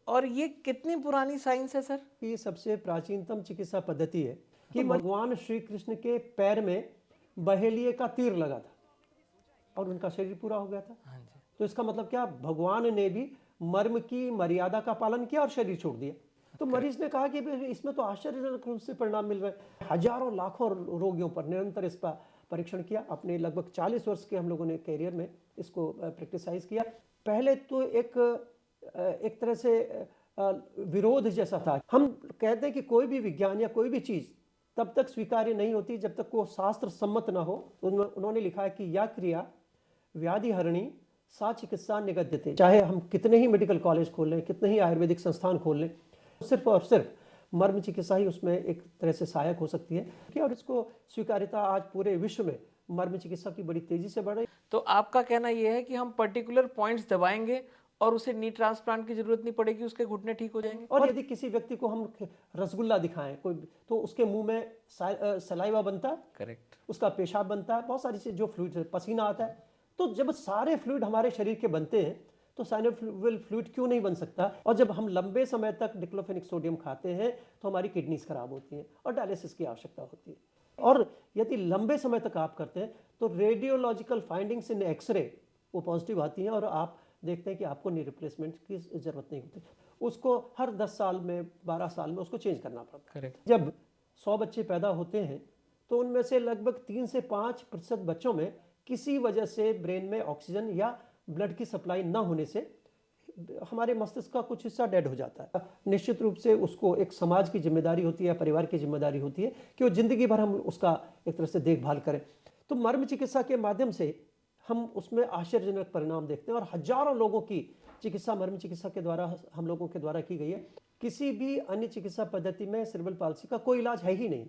और ये कितनी पुरानी साइंस है सर? ये सबसे प्राचीनतम चिकित्सा पद्धति है कि भगवान श्री कृष्ण के पैर में बहेलिए का तीर लगा था और उनका शरीर पूरा हो गया था। हाँ जी। तो इसका मतलब क्या, भगवान ने भी मर्म की मर्यादा का पालन किया और शरीर छोड़ दिया। तो मरीज ने कहा कि इसमें तो आश्चर्यजनक रूप से परिणाम मिल रहे हैं। हजारों लाखों रोगियों पर निरंतर इसका परीक्षण किया। अपने लगभग 40 वर्ष के हम लोगों ने कैरियर में इसको प्रैक्टिसाइज किया। पहले तो एक तरह से विरोध जैसा था। हम कहते हैं कि कोई भी विज्ञान या कोई भी चीज तब तक स्वीकार्य नहीं होती जब तक वो शास्त्र सम्मत ना हो। उन्होंने लिखा है कि यह क्रिया व्याधि हरणी सा चिकित्सा निगद्यते। चाहे हम कितने ही मेडिकल कॉलेज खोल लें, कितने ही आयुर्वेदिक संस्थान खोल लें, सिर्फ और सिर्फ मर्म चिकित्सा ही उसमें एक तरह से सहायक हो सकती है। और इसको स्वीकार्यता आज पूरे विश्व में मर्म चिकित्सा की बड़ी तेजी से बढ़ रही। तो आपका कहना यह है कि हम पर्टिकुलर पॉइंट्स दबाएंगे और उसे नी ट्रांसप्लांट की जरूरत नहीं पड़ेगी, उसके घुटने ठीक हो जाएंगे। और यदि किसी व्यक्ति को हम रसगुल्ला दिखाएं कोई, तो उसके मुंह में सलाइवा बनता है, करेक्ट, उसका पेशाब बनता है, बहुत सारी चीज जो फ्लूइड, पसीना आता है। तो जब सारे फ्लूइड हमारे शरीर के बनते हैं तो साइनोवियल फ्लूइड क्यों नहीं बन सकता? और जब हम लंबे समय तक डिक्लोफेनिक सोडियम खाते हैं तो हमारी किडनीज खराब होती हैं और डायलिसिस की आवश्यकता होती है। और यदि लंबे समय तक आप करते हैं तो रेडियोलॉजिकल फाइंडिंग्स इन एक्सरे वो पॉजिटिव आती हैं और आप देखते हैं कि आपको नी रिप्लेसमेंट की जरूरत नहीं होती। उसको हर 10 साल में 12 साल में उसको चेंज करना पड़ता है। करेक्ट। जब 100 बच्चे पैदा होते हैं तो उनमें से लगभग 3 से 5% बच्चों में किसी वजह से ब्रेन में ऑक्सीजन या ब्लड की सप्लाई न होने से हमारे मस्तिष्क का कुछ हिस्सा डेड हो जाता है। निश्चित रूप से उसको एक समाज की जिम्मेदारी होती है, परिवार की जिम्मेदारी होती है कि वो जिंदगी भर हम उसका एक तरह से देखभाल करें। तो मर्म चिकित्सा के माध्यम से हम उसमें आश्चर्यजनक परिणाम देखते हैं और हजारों लोगों की चिकित्सा मर्म चिकित्सा के द्वारा हम लोगों के द्वारा की गई है। किसी भी अन्य चिकित्सा पद्धति में सेरेब्रल पाल्सी का कोई इलाज है ही नहीं।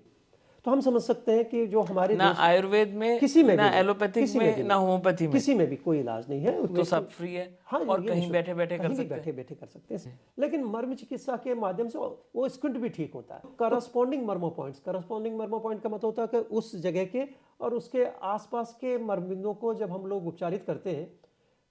तो हम समझ सकते हैं कि जो हमारे ना आयुर्वेद में, किसी में ना भी, एलोपैथिक में, ना होम्योपैथी में, किसी में भी कोई इलाज नहीं है। तो सब फ्री है। हाँ, और कहीं बैठे बैठे कर सकते हैं। बैठे कर सकते हैं। लेकिन मर्म चिकित्सा के माध्यम से वो स्क्विंट भी ठीक होता है। करस्पॉन्डिंग मर्मो पॉइंट्स, करस्पॉन्डिंग मर्मो पॉइंट का मतलब होता है कि उस जगह के और उसके आसपास के मर्मबिंदुओं को जब हम लोग उपचारित करते हैं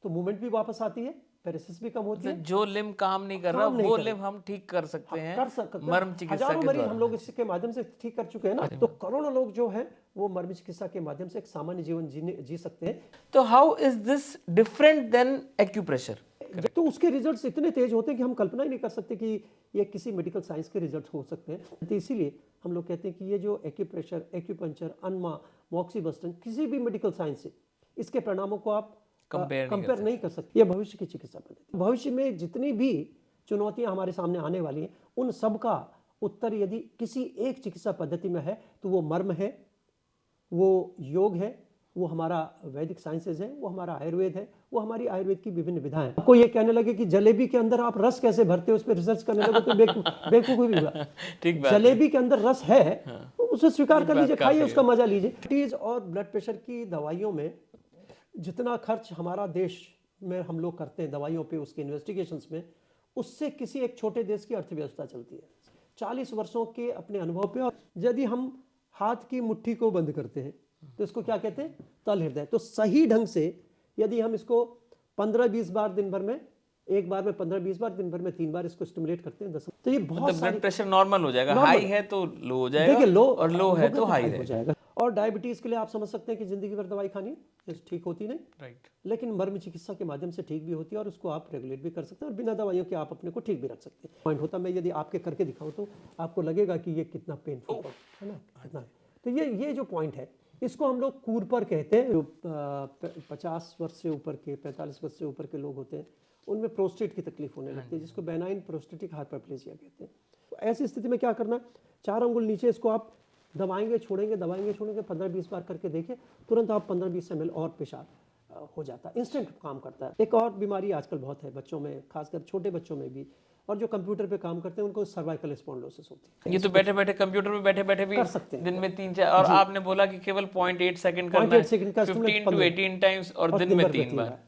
तो मूवमेंट भी वापस आती है, पेरिसिस भी कम होती है। जो लिम्ब काम नहीं कर रहा वो लिम्ब हम ठीक कर सकते हैं, कर सकते हैं मर्म चिकित्सा हजारों के मरीज द्वारा। हम लोग इसके माध्यम से ठीक कर चुके हैं ना। तो करोड़ों लोग जो हैं वो मर्म चिकित्सा के माध्यम से एक सामान्य जीवन जी सकते हैं। तो how is this different than acupressure? तो उसके रिजल्ट्स इतने तेज होते हैं कि हम कल्पना ही नहीं कर सकते कि ये किसी मेडिकल साइंस के रिजल्ट हो सकते हैं। तो इसीलिए हम लोग कहते हैं कि ये जो एक्यूप्रेशर, एक्यूपंक्चर, अनमा, मॉक्सीबस्टन, किसी भी मेडिकल साइंस से इसके परिणामों को आप कंपेयर नहीं कर सकते। ये भविष्य की चिकित्सा पद्धति, भविष्य में जितनी भी चुनौतियां हमारे सामने आने वाली हैं उन सब का उत्तर यदि किसी एक चिकित्सा पद्धति में है तो वो मर्म है, वो योग है, वो हमारा वैदिक साइंसेज है, वो हमारा आयुर्वेद है, वो हमारी आयुर्वेद की विभिन्न विधाएं। आपको ये कहने लगे कि जलेबी के अंदर आप रस कैसे भरते हो, उस पर रिसर्च करने लगे तो बेवकूफी भी हुआ। ठीक बात, जलेबी के अंदर रस है, तो उसे स्वीकार कर लीजिए, खाइए, उसका मजा लीजिए। डायबिटीज और ब्लड प्रेशर की दवाइयों में जितना खर्च हमारा देश में हम लोग करते हैं दवाइयों पे, उसके इन्वेस्टिगेशंस में, उससे किसी एक छोटे देश की अर्थव्यवस्था चलती है 40 वर्षों के अपने अनुभव पे। और यदि हम हाथ की मुट्ठी को बंद करते हैं तो इसको क्या कहते हैं? तल हृदय। तो सही ढंग से यदि हम इसको 15-20 बार दिन भर में, एक बार में 15-20 बार, दिन भर में 3 बार इसको स्टिमुलेट करते हैं 10, तो ये बहुत ब्लड प्रेशर नॉर्मल हो जाएगा। हाई है तो लो हो जाएगा, देखिए लो, और लो है तो हाई हो जाएगा। और डायबिटीज के लिए आप समझ सकते हैं कि जिंदगी भर दवाई खानी ठीक होती नहीं, राइट। लेकिन मर्म चिकित्सा के माध्यम से ठीक भी होती है और उसको आप रेगुलेट भी कर सकते हैं और बिना दवाइयों के आप अपने को ठीक भी रख सकते हैं। पॉइंट होता, मैं यदि आपके करके दिखाऊं तो आपको लगेगा कि ये कितना पेनफुल है ना, कितना। तो ये जो पॉइंट है इसको हम लोग कूरपर कहते हैं। जो 50 वर्ष से ऊपर के, 45 वर्ष से ऊपर के लोग होते हैं उनमें प्रोस्टेट की तकलीफ होने लगती है, जिसको बेनाइन प्रोस्टेटिक हाइपरप्लेजिया कहते हैं। तो ऐसी स्थिति में क्या करना, 4 अंगुल नीचे इसको आप दबाएंगे छोड़ेंगे, दबाएंगे छोड़ेंगे, 15-20 बार करके देखिए, तुरंत आप 15-20 ml और पेशाब हो जाता है, इंस्टेंट काम करता है। एक और बीमारी आजकल बहुत है बच्चों में, खासकर छोटे बच्चों में भी, और जो कंप्यूटर पे काम करते हैं उनको सर्वाइकल स्पॉन्डिलोसिस होती है। ये तो बैठे बैठे कंप्यूटर पे बैठे बैठे भी कर सकते हैं दिन में 3-4, और आपने बोला कि केवल 0.8 सेकंड करना है, 15 to 18 टाइम्स और दिन में 3 बार।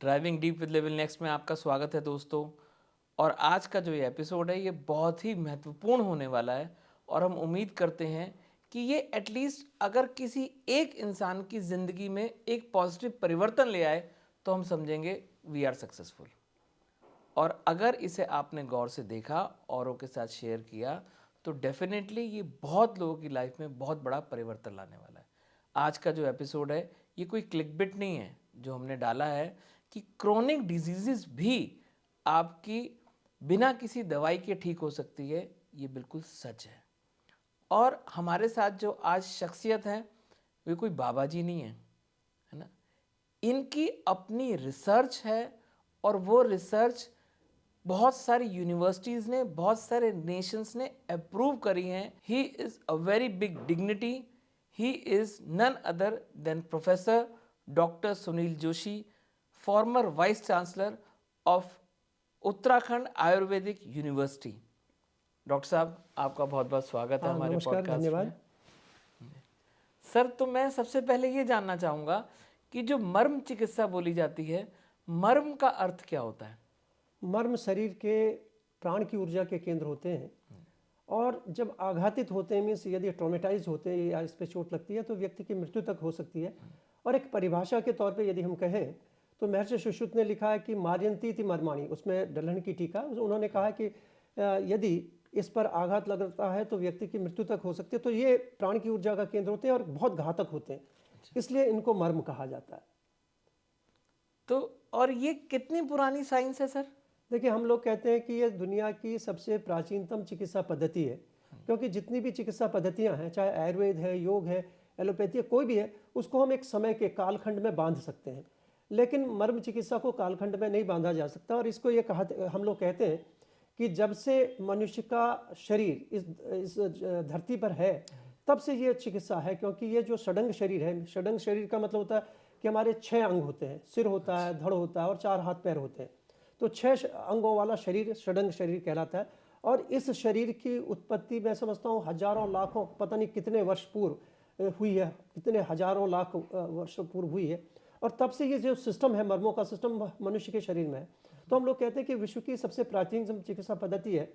Driving deep with level next में आपका स्वागत है दोस्तों। और आज का जो ये एपिसोड है ये बहुत ही महत्वपूर्ण होने वाला है और हम उम्मीद करते हैं कि ये एटलीस्ट अगर किसी एक इंसान की ज़िंदगी में एक पॉजिटिव परिवर्तन ले आए तो हम समझेंगे वी आर सक्सेसफुल। और अगर इसे आपने गौर से देखा, औरों के साथ शेयर किया, तो डेफिनेटली ये बहुत लोगों की लाइफ में बहुत बड़ा परिवर्तन लाने वाला है। आज का जो एपिसोड है ये कोई क्लिकबिट नहीं है जो हमने डाला है कि क्रोनिक डिजीजेस भी आपकी बिना किसी दवाई के ठीक हो सकती है, ये बिल्कुल सच है। और हमारे साथ जो आज शख्सियत है वे कोई बाबा जी नहीं है ना, इनकी अपनी रिसर्च है और वो रिसर्च बहुत सारी यूनिवर्सिटीज़ ने, बहुत सारे नेशंस ने अप्रूव करी हैं। He is a very big dignity. He is none other than professor doctor Sunil Joshi, former vice chancellor of Uttarakhand ayurvedic university. Doctor साहब, आपका बहुत बहुत स्वागत है हाँ, हमारे नमस्कार, पॉडकास्ट धन्यवाद। में। सर, तो मैं सबसे पहले ये जानना चाहूँगा कि जो मर्म चिकित्सा बोली जाती है, मर्म का अर्थ क्या होता है? मर्म शरीर के प्राण की ऊर्जा के केंद्र होते हैं और जब आघातित होते हैं, मीन्स यदि ट्रॉमेटाइज होते हैं या इस पे चोट लगती है तो व्यक्ति की मृत्यु तक हो सकती है। और एक परिभाषा के तौर पे यदि हम कहें तो महर्षि सुश्रुत ने लिखा है कि मार्यंती थी मर्माणी, उसमें डल्हन की टीका, उन्होंने कहा कि यदि इस पर आघात लगता है तो व्यक्ति की मृत्यु तक हो सकती है। तो ये प्राण की ऊर्जा का केंद्र होते हैं और बहुत घातक होते हैं, इसलिए इनको मर्म कहा जाता है। तो और ये कितनी पुरानी साइंस है सर? देखिए, हम लोग कहते हैं कि ये दुनिया की सबसे प्राचीनतम चिकित्सा पद्धति है, क्योंकि जितनी भी चिकित्सा पद्धतियां हैं, चाहे आयुर्वेद है, योग है, एलोपैथी है, कोई भी है, उसको हम एक समय के कालखंड में बांध सकते हैं, लेकिन मर्म चिकित्सा को कालखंड में नहीं बांधा जा सकता। और इसको ये हम लोग कहते हैं कि जब से मनुष्य का शरीर इस धरती पर है तब से ये चिकित्सा है, क्योंकि ये जो षडंग शरीर है, षडंग शरीर का मतलब होता है कि हमारे 6 अंग होते हैं, सिर होता है, धड़ होता है और 4 हाथ पैर होते हैं। तो 6 अंगों वाला शरीर षडंग शरीर कहलाता है। और इस शरीर की उत्पत्ति मैं समझता हूँ हजारों लाखों, पता नहीं कितने वर्ष पूर्व हुई है, कितने हजारों लाख वर्ष पूर्व हुई है। और तब से ये जो सिस्टम है, मर्मों का सिस्टम मनुष्य के शरीर में है। तो हम लोग कहते हैं कि विश्व की सबसे प्राचीन चिकित्सा पद्धति है।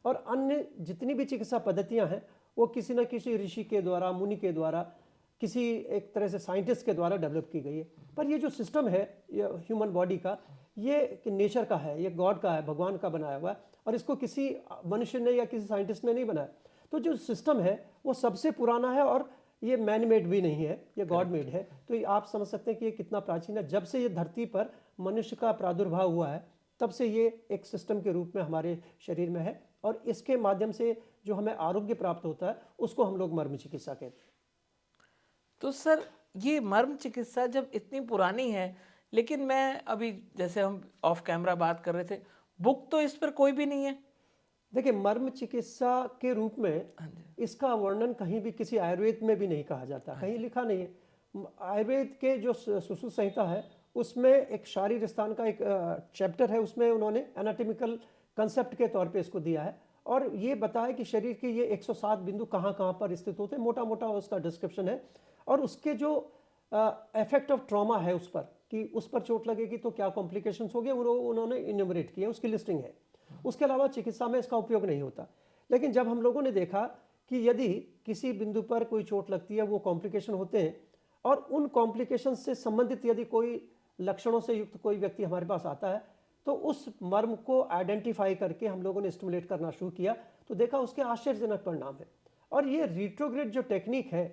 और अन्य जितनी भी चिकित्सा पद्धतियाँ हैं वो किसी न किसी ऋषि के द्वारा, मुनि के द्वारा, किसी एक तरह से साइंटिस्ट के द्वारा डेवलप की गई है। पर ये जो सिस्टम है ह्यूमन बॉडी का, ये नेचर का है, ये गॉड का है, भगवान का बनाया हुआ है, और इसको किसी मनुष्य ने या किसी साइंटिस्ट ने नहीं बनाया। तो जो सिस्टम है वो सबसे पुराना है और ये मैन मेड भी नहीं है, ये गॉड मेड है। तो ये आप समझ सकते हैं कि ये कितना प्राचीन है। जब से ये धरती पर मनुष्य का प्रादुर्भाव हुआ है तब से ये एक सिस्टम के रूप में हमारे शरीर में है, और इसके माध्यम से जो हमें आरोग्य प्राप्त होता है उसको हम लोग मर्म चिकित्सा कहते हैं। तो सर, ये मर्म चिकित्सा जब इतनी पुरानी है, लेकिन मैं अभी जैसे हम ऑफ कैमरा बात कर रहे थे, बुक तो इस पर कोई भी नहीं है। देखिए, मर्म चिकित्सा के रूप में इसका वर्णन कहीं भी किसी आयुर्वेद में भी नहीं कहा जाता, कहीं लिखा नहीं है। आयुर्वेद के जो सुश्रुत संहिता है उसमें एक शारीर स्थान का एक चैप्टर है, उसमें उन्होंने एनाटॉमिकल कंसेप्ट के तौर पे इसको दिया है और ये बताया कि शरीर के ये 107 बिंदु कहाँ कहाँ पर स्थित होते हैं, मोटा मोटा उसका डिस्क्रिप्शन है। और उसके जो इफेक्ट ऑफ ट्रॉमा है उस पर, कि उस पर चोट लगेगी तो क्या कॉम्प्लिकेशंस होंगे, उन्होंने इन्यूमरेट किया, उसकी लिस्टिंग है। उसके अलावा चिकित्सा में इसका उपयोग नहीं होता। लेकिन जब हम लोगों ने देखा कि यदि किसी बिंदु पर कोई चोट लगती है, वो कॉम्प्लिकेशन होते हैं, और उन कॉम्प्लिकेशन से संबंधित यदि कोई लक्षणों से युक्त कोई व्यक्ति हमारे पास आता है तो उस मर्म को आइडेंटिफाई करके हम लोगों ने स्टिमुलेट करना शुरू किया, तो देखा उसके आश्चर्यजनक परिणाम है। और ये रिट्रोग्रेड जो टेक्निक है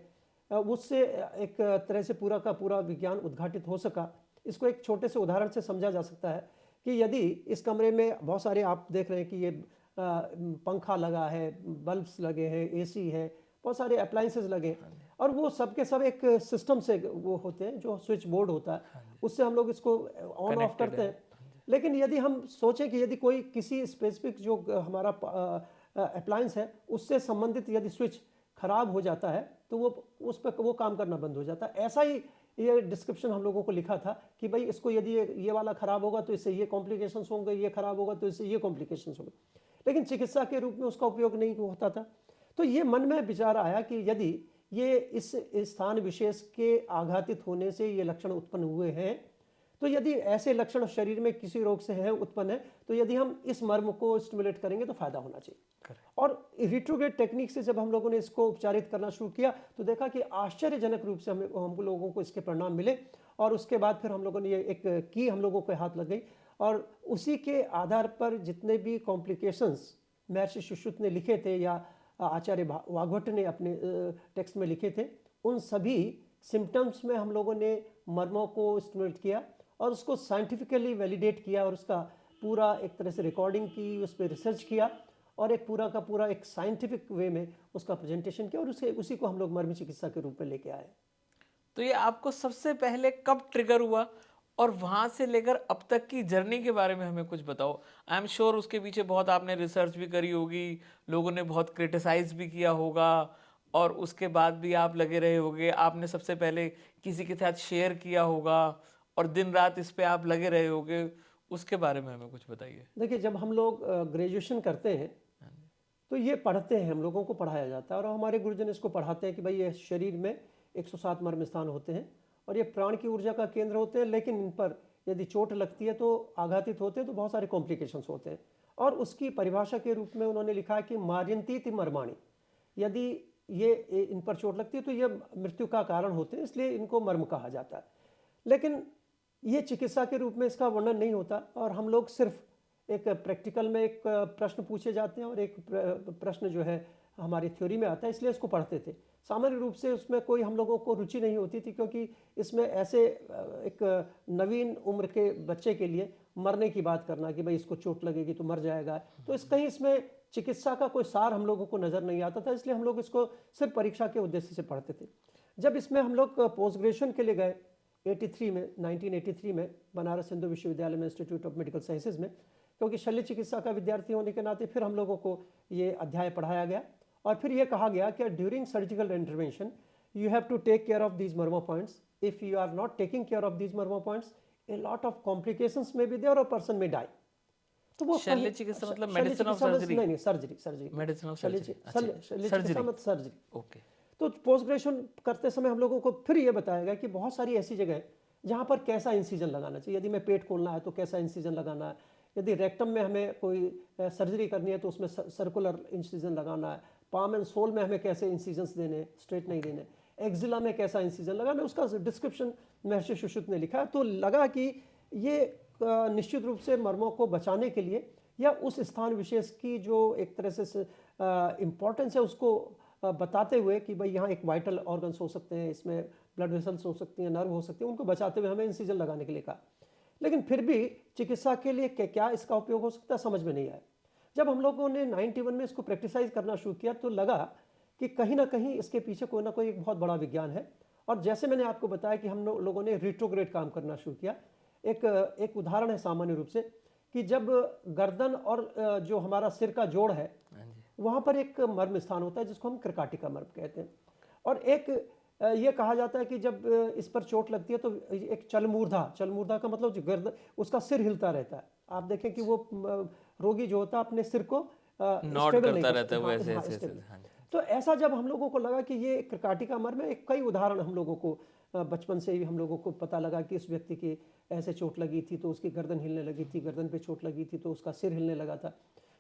उससे एक तरह से पूरा का पूरा विज्ञान उद्घाटित हो सका। इसको एक छोटे से उदाहरण से समझा जा सकता है कि यदि इस कमरे में बहुत सारे, आप देख रहे हैं कि ये पंखा लगा है, बल्ब्स लगे हैं, एसी है, बहुत सारे अप्लायंसेस लगे हैं, और वो सब के सब एक सिस्टम से वो होते हैं, जो स्विच बोर्ड होता है उससे हम लोग इसको ऑन ऑफ करते हैं। लेकिन यदि हम सोचें कि यदि कोई किसी स्पेसिफिक जो हमारा अप्लायंस है उससे संबंधित यदि स्विच खराब हो जाता है तो वो उस पर वो काम करना बंद हो जाता है। ऐसा ही ये डिस्क्रिप्शन हम लोगों को लिखा था कि भाई इसको यदि ये वाला खराब होगा तो इससे ये कॉम्प्लिकेशंस होंगे, ये खराब होगा तो इससे ये कॉम्प्लिकेशंस होंगे, लेकिन चिकित्सा के रूप में उसका उपयोग नहीं होता था। तो ये मन में विचार आया कि यदि ये इस स्थान विशेष के आघातित होने से ये लक्षण उत्पन्न हुए हैं तो यदि ऐसे लक्षण शरीर में किसी रोग से है उत्पन्न है, तो यदि हम इस मर्म को स्टिमुलेट करेंगे तो फायदा होना चाहिए। और रिट्रोग्रेड टेक्निक से जब हम लोगों ने इसको उपचारित करना शुरू किया तो देखा कि आश्चर्यजनक रूप से हम लोगों को इसके परिणाम मिले। और उसके बाद फिर हम लोगों ने ये एक की हम लोगों को हाथ लग गई, और उसी के आधार पर जितने भी कॉम्प्लिकेशंस महर्षि सुश्रुत ने लिखे थे या आचार्य वाग्भट ने अपने टेक्स्ट में लिखे थे, उन सभी सिम्टम्स में हम लोगों ने मर्मों को स्टिमुलेट किया और उसको साइंटिफिकली वैलिडेट किया, और उसका पूरा एक तरह से रिकॉर्डिंग की, उस पर रिसर्च किया और एक पूरा का पूरा एक साइंटिफिक वे में उसका प्रेजेंटेशन किया, और उसी को हम लोग मर्म चिकित्सा के रूप में लेके आए। तो ये आपको सबसे पहले कब ट्रिगर हुआ, और वहाँ से लेकर अब तक की जर्नी के बारे में हमें कुछ बताओ। आई एम श्योर उसके पीछे बहुत आपने रिसर्च भी करी होगी, लोगों ने बहुत क्रिटिसाइज भी किया होगा, और उसके बाद भी आप लगे रहे होगे, आपने सबसे पहले किसी के साथ शेयर किया होगा और दिन रात इस पे आप लगे रहे होगे। उसके बारे में हमें कुछ बताइए। देखिए, जब हम लोग ग्रेजुएशन करते हैं तो ये पढ़ते हैं, हम लोगों को पढ़ाया जाता है, और हमारे गुरुजन इसको पढ़ाते हैं कि भाई ये शरीर में 107 मर्म स्थान होते हैं और ये प्राण की ऊर्जा का केंद्र होते हैं, लेकिन इन पर यदि चोट लगती है तो आघातित होते हैं तो बहुत सारे कॉम्प्लिकेशंस होते हैं। और उसकी परिभाषा के रूप में उन्होंने लिखा है कि मार्यंतीति मर्माणी, यदि ये इन पर चोट लगती है तो ये मृत्यु का कारण होते हैं, इसलिए इनको मर्म कहा जाता है। लेकिन ये चिकित्सा के रूप में इसका वर्णन नहीं होता, और हम लोग सिर्फ एक प्रैक्टिकल में एक प्रश्न पूछे जाते हैं और एक प्रश्न जो है हमारी थ्योरी में आता है, इसलिए इसको पढ़ते थे। सामान्य रूप से उसमें कोई हम लोगों को रुचि नहीं होती थी, क्योंकि इसमें ऐसे एक नवीन उम्र के बच्चे के लिए मरने की बात करना कि भाई इसको चोट लगेगी तो मर जाएगा, तो कहीं इसमें चिकित्सा का कोई सार हम लोगों को नज़र नहीं आता था, इसलिए हम लोग इसको सिर्फ परीक्षा के उद्देश्य से पढ़ते थे। जब इसमें हम लोग पोस्ट ग्रेजुएशन के लिए गए 1983 में बनारस हिंदू विश्वविद्यालय में इंस्टीट्यूट ऑफ मेडिकल साइंसेज में, क्योंकि शल्य चिकित्सा का विद्यार्थी होने के नाते फिर हम लोगों को ये अध्याय पढ़ाया गया, और फिर ये कहा गया कि during surgical intervention you have to take care of these मर्मो points, if you are not taking care of these मर्मो points a lot of complications may be there और पर्सन में डाई। तो वो शल्य चिकित्सा मतलब मेडिसिन ऑफ सर्जरी? नहीं, surgery, medicine of शल्य चिकित्सा मतलब सर्जरी। ओके। तो पोस्ट ग्रेजुएशन करते समय हम लोगों को फिर ये बताया गया कि बहुत सारी ऐसी जगह है जहाँ पर कैसा इंसिजन लगाना चाहिए, यदि मैं पेट खोलना है तो कैसा इंसिजन लगाना है, यदि रेक्टम में हमें कोई सर्जरी करनी है तो उसमें सर्कुलर इंसिजन लगाना है, पाम एंड सोल में हमें कैसे इंसिजन्स देने, स्ट्रेट नहीं देने, एक्जिला में कैसा इंसिजन लगाना, उसका डिस्क्रिप्शन महर्षि सुश्रुत ने लिखा है। तो लगा कि ये निश्चित रूप से मर्मों को बचाने के लिए या उस स्थान विशेष की जो एक तरह से इम्पोर्टेंस है उसको बताते हुए कि भाई यहाँ एक वाइटल ऑर्गन्स हो सकते हैं, इसमें ब्लड वेसल्स हो सकती हैं, नर्व हो सकते हैं, उनको बचाते हुए हमें इंसिजन लगाने के लिए कहा। लेकिन फिर भी चिकित्सा के लिए क्या इसका उपयोग हो सकता है समझ में नहीं आया। जब हम लोगों ने 91 में इसको प्रैक्टिसाइज करना शुरू किया तो लगा कि कहीं ना कहीं इसके पीछे कोई ना कोई एक बहुत बड़ा विज्ञान है। और जैसे मैंने आपको बताया कि हम लोगों ने रिट्रोग्रेड काम करना शुरू किया। एक उदाहरण है सामान्य रूप से कि जब गर्दन और जो हमारा सिर का जोड़ है वहाँ पर एक मर्म स्थान होता है जिसको हम कृकाटिका मर्म कहते हैं। और एक ये कहा जाता है कि जब इस पर चोट लगती है तो एक चलमूर्धा का मतलब जो गर्दन उसका सिर हिलता रहता है। आप देखें कि वो रोगी जो होता है अपने सिर को नॉट करता रहता है वो ऐसे ऐसे। तो ऐसा जब हम लोगों को लगा कि ये कृकाटिका मर्म है, कई उदाहरण हम लोगों को बचपन से ही हम लोगों को पता लगा कि इस व्यक्ति की ऐसे चोट लगी थी तो उसकी गर्दन हिलने लगी थी, गर्दन पे चोट लगी थी तो उसका सिर हिलने लगा था।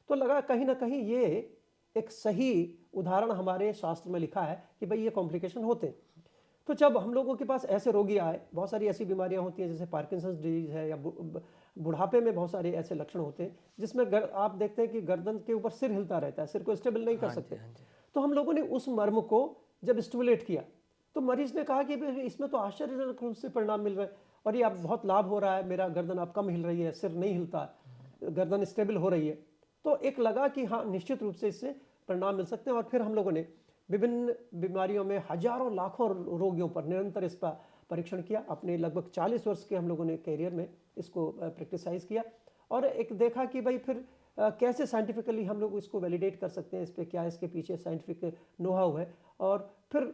तो लगा कहीं ना कहीं ये एक सही उदाहरण हमारे शास्त्र में लिखा है कि भाई ये कॉम्प्लिकेशन होते हैं। तो जब हम लोगों के पास ऐसे रोगी आए, बहुत सारी ऐसी बीमारियां होती हैं जैसे पार्किंसंस डिजीज है या बुढ़ापे में बहुत सारे ऐसे लक्षण होते हैं जिसमें आप देखते हैं कि गर्दन के ऊपर सिर हिलता रहता है, सिर को स्टेबल नहीं कर सकते। तो हम लोगों ने उस मर्म को जब स्टिमुलेट किया तो मरीज ने कहा कि इसमें तो आश्चर्यजनक रूप से परिणाम मिल रहे हैं और ये अब बहुत लाभ हो रहा है, मेरा गर्दन अब कम हिल रही है, सिर नहीं हिलता, गर्दन स्टेबल हो रही है। तो एक लगा कि हाँ निश्चित रूप से इससे परिणाम मिल सकते हैं। और फिर हम लोगों ने विभिन्न बीमारियों में हजारों लाखों रोगियों पर निरंतर इसका परीक्षण किया। अपने लगभग 40 वर्ष के हम लोगों ने कैरियर में इसको प्रैक्टिसाइज किया और एक देखा कि भाई फिर कैसे साइंटिफिकली हम लोग इसको वैलिडेट कर सकते हैं, इस पर क्या इसके पीछे साइंटिफिक नो-हाउ है। और फिर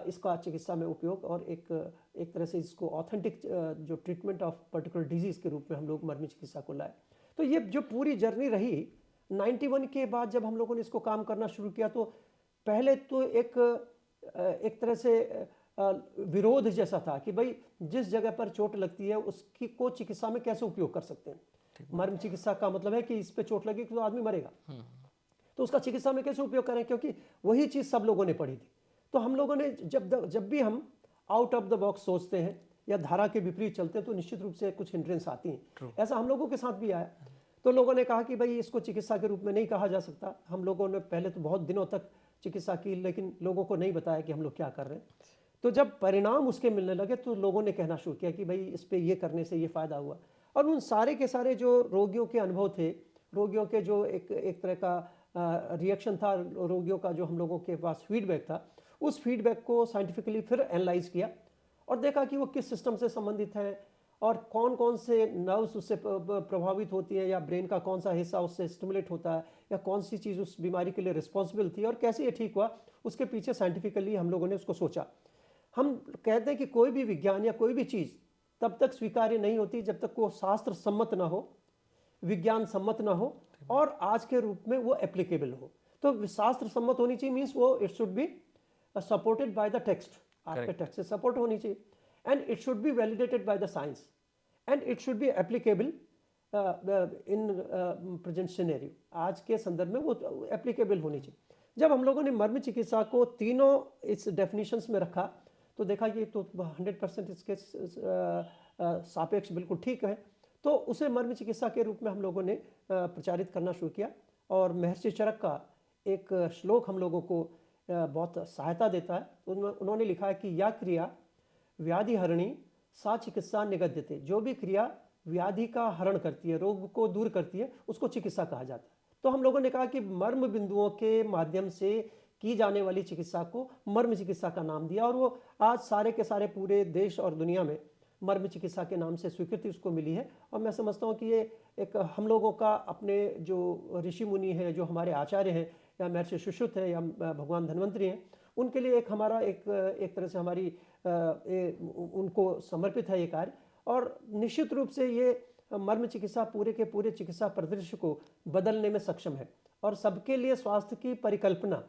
इसका चिकित्सा में उपयोग और एक तरह से इसको ऑथेंटिक जो ट्रीटमेंट ऑफ पर्टिकुलर डिजीज़ के रूप में हम लोग मर्मी चिकित्सा को लाए। तो ये जो पूरी जर्नी रही 91 के बाद जब हम लोगों ने इसको काम करना शुरू किया तो पहले तो एक तरह से विरोध जैसा था कि भाई जिस जगह पर चोट लगती है उसकी को चिकित्सा में कैसे उपयोग कर सकते हैं। मर्म चिकित्सा का मतलब है कि इस पे चोट लगी तो आदमी मरेगा, तो उसका चिकित्सा में कैसे उपयोग करें, क्योंकि वही चीज़ सब लोगों ने पढ़ी थी। तो हम लोगों ने जब भी हम आउट ऑफ द बॉक्स सोचते हैं या धारा के विपरीत चलते हैं तो निश्चित रूप से कुछ हिंड्रेंस आती हैं। ऐसा हम लोगों के साथ भी आया। तो लोगों ने कहा कि भाई इसको चिकित्सा के रूप में नहीं कहा जा सकता। हम लोगों ने पहले तो बहुत दिनों तक चिकित्सा की, लेकिन लोगों को नहीं बताया कि हम लोग क्या कर रहे हैं। तो जब परिणाम उसके मिलने लगे तो लोगों ने कहना शुरू किया कि भाई इस पे ये करने से ये फ़ायदा हुआ। और उन सारे के सारे जो रोगियों के अनुभव थे, रोगियों के जो एक तरह का रिएक्शन था, रोगियों का जो हम लोगों के पास फीडबैक था, उस फीडबैक को साइंटिफिकली फिर एनालाइज किया और देखा कि वो किस सिस्टम से संबंधित है और कौन कौन से नर्व्स उससे प्रभावित होती है, या ब्रेन का कौन सा हिस्सा उससे स्टिमुलेट होता है, या कौन सी चीज़ उस बीमारी के लिए रिस्पॉन्सिबल थी और कैसे ये ठीक हुआ। उसके पीछे साइंटिफिकली हम लोगों ने उसको सोचा। हम कहते हैं कि कोई भी विज्ञान या कोई भी चीज़ तब तक स्वीकार्य नहीं होती जब तक वो शास्त्र सम्मत ना हो, विज्ञान सम्मत ना हो और आज के रूप में वो एप्लीकेबल हो। तो शास्त्र सम्मत होनी चाहिए, मीन्स वो it should be supported by the text, आपके टेक्स्ट से सपोर्ट होनी चाहिए, and it should be validated by the science, and it should be applicable in present scenario. आज के संदर्भ में वो एप्लीकेबल होनी चाहिए। जब हम लोगों ने मर्म चिकित्सा को तीनों इस डेफिनेशंस में रखा तो देखा ये तो 100% इसके सापेक्ष बिल्कुल ठीक है। तो उसे मर्म चिकित्सा के रूप में हम लोगों ने प्रचारित करना शुरू किया। और महर्षि चरक का एक श्लोक हम लोगों को बहुत सहायता देता है। उन्होंने लिखा है कि या क्रिया व्याधि हरणी सा चिकित्सा निगद्यते। जो भी क्रिया व्याधि का हरण करती है, रोग को दूर करती है, उसको चिकित्सा कहा जाता है। तो हम लोगों ने कहा कि मर्म बिंदुओं के माध्यम से की जाने वाली चिकित्सा को मर्म चिकित्सा का नाम दिया और वो आज सारे के सारे पूरे देश और दुनिया में मर्म चिकित्सा के नाम से स्वीकृति उसको मिली है। और मैं समझता हूँ कि ये एक हम लोगों का, अपने जो ऋषि मुनि हैं, जो हमारे आचार्य हैं, या महर्षि सुश्रुत हैं, या भगवान धन्वंतरी हैं, उनके लिए एक हमारा एक तरह से हमारी उनको समर्पित है ये कार्य। और निश्चित रूप से ये मर्म चिकित्सा पूरे के पूरे चिकित्सा परिदृश्य को बदलने में सक्षम है। और सबके लिए स्वास्थ्य की परिकल्पना,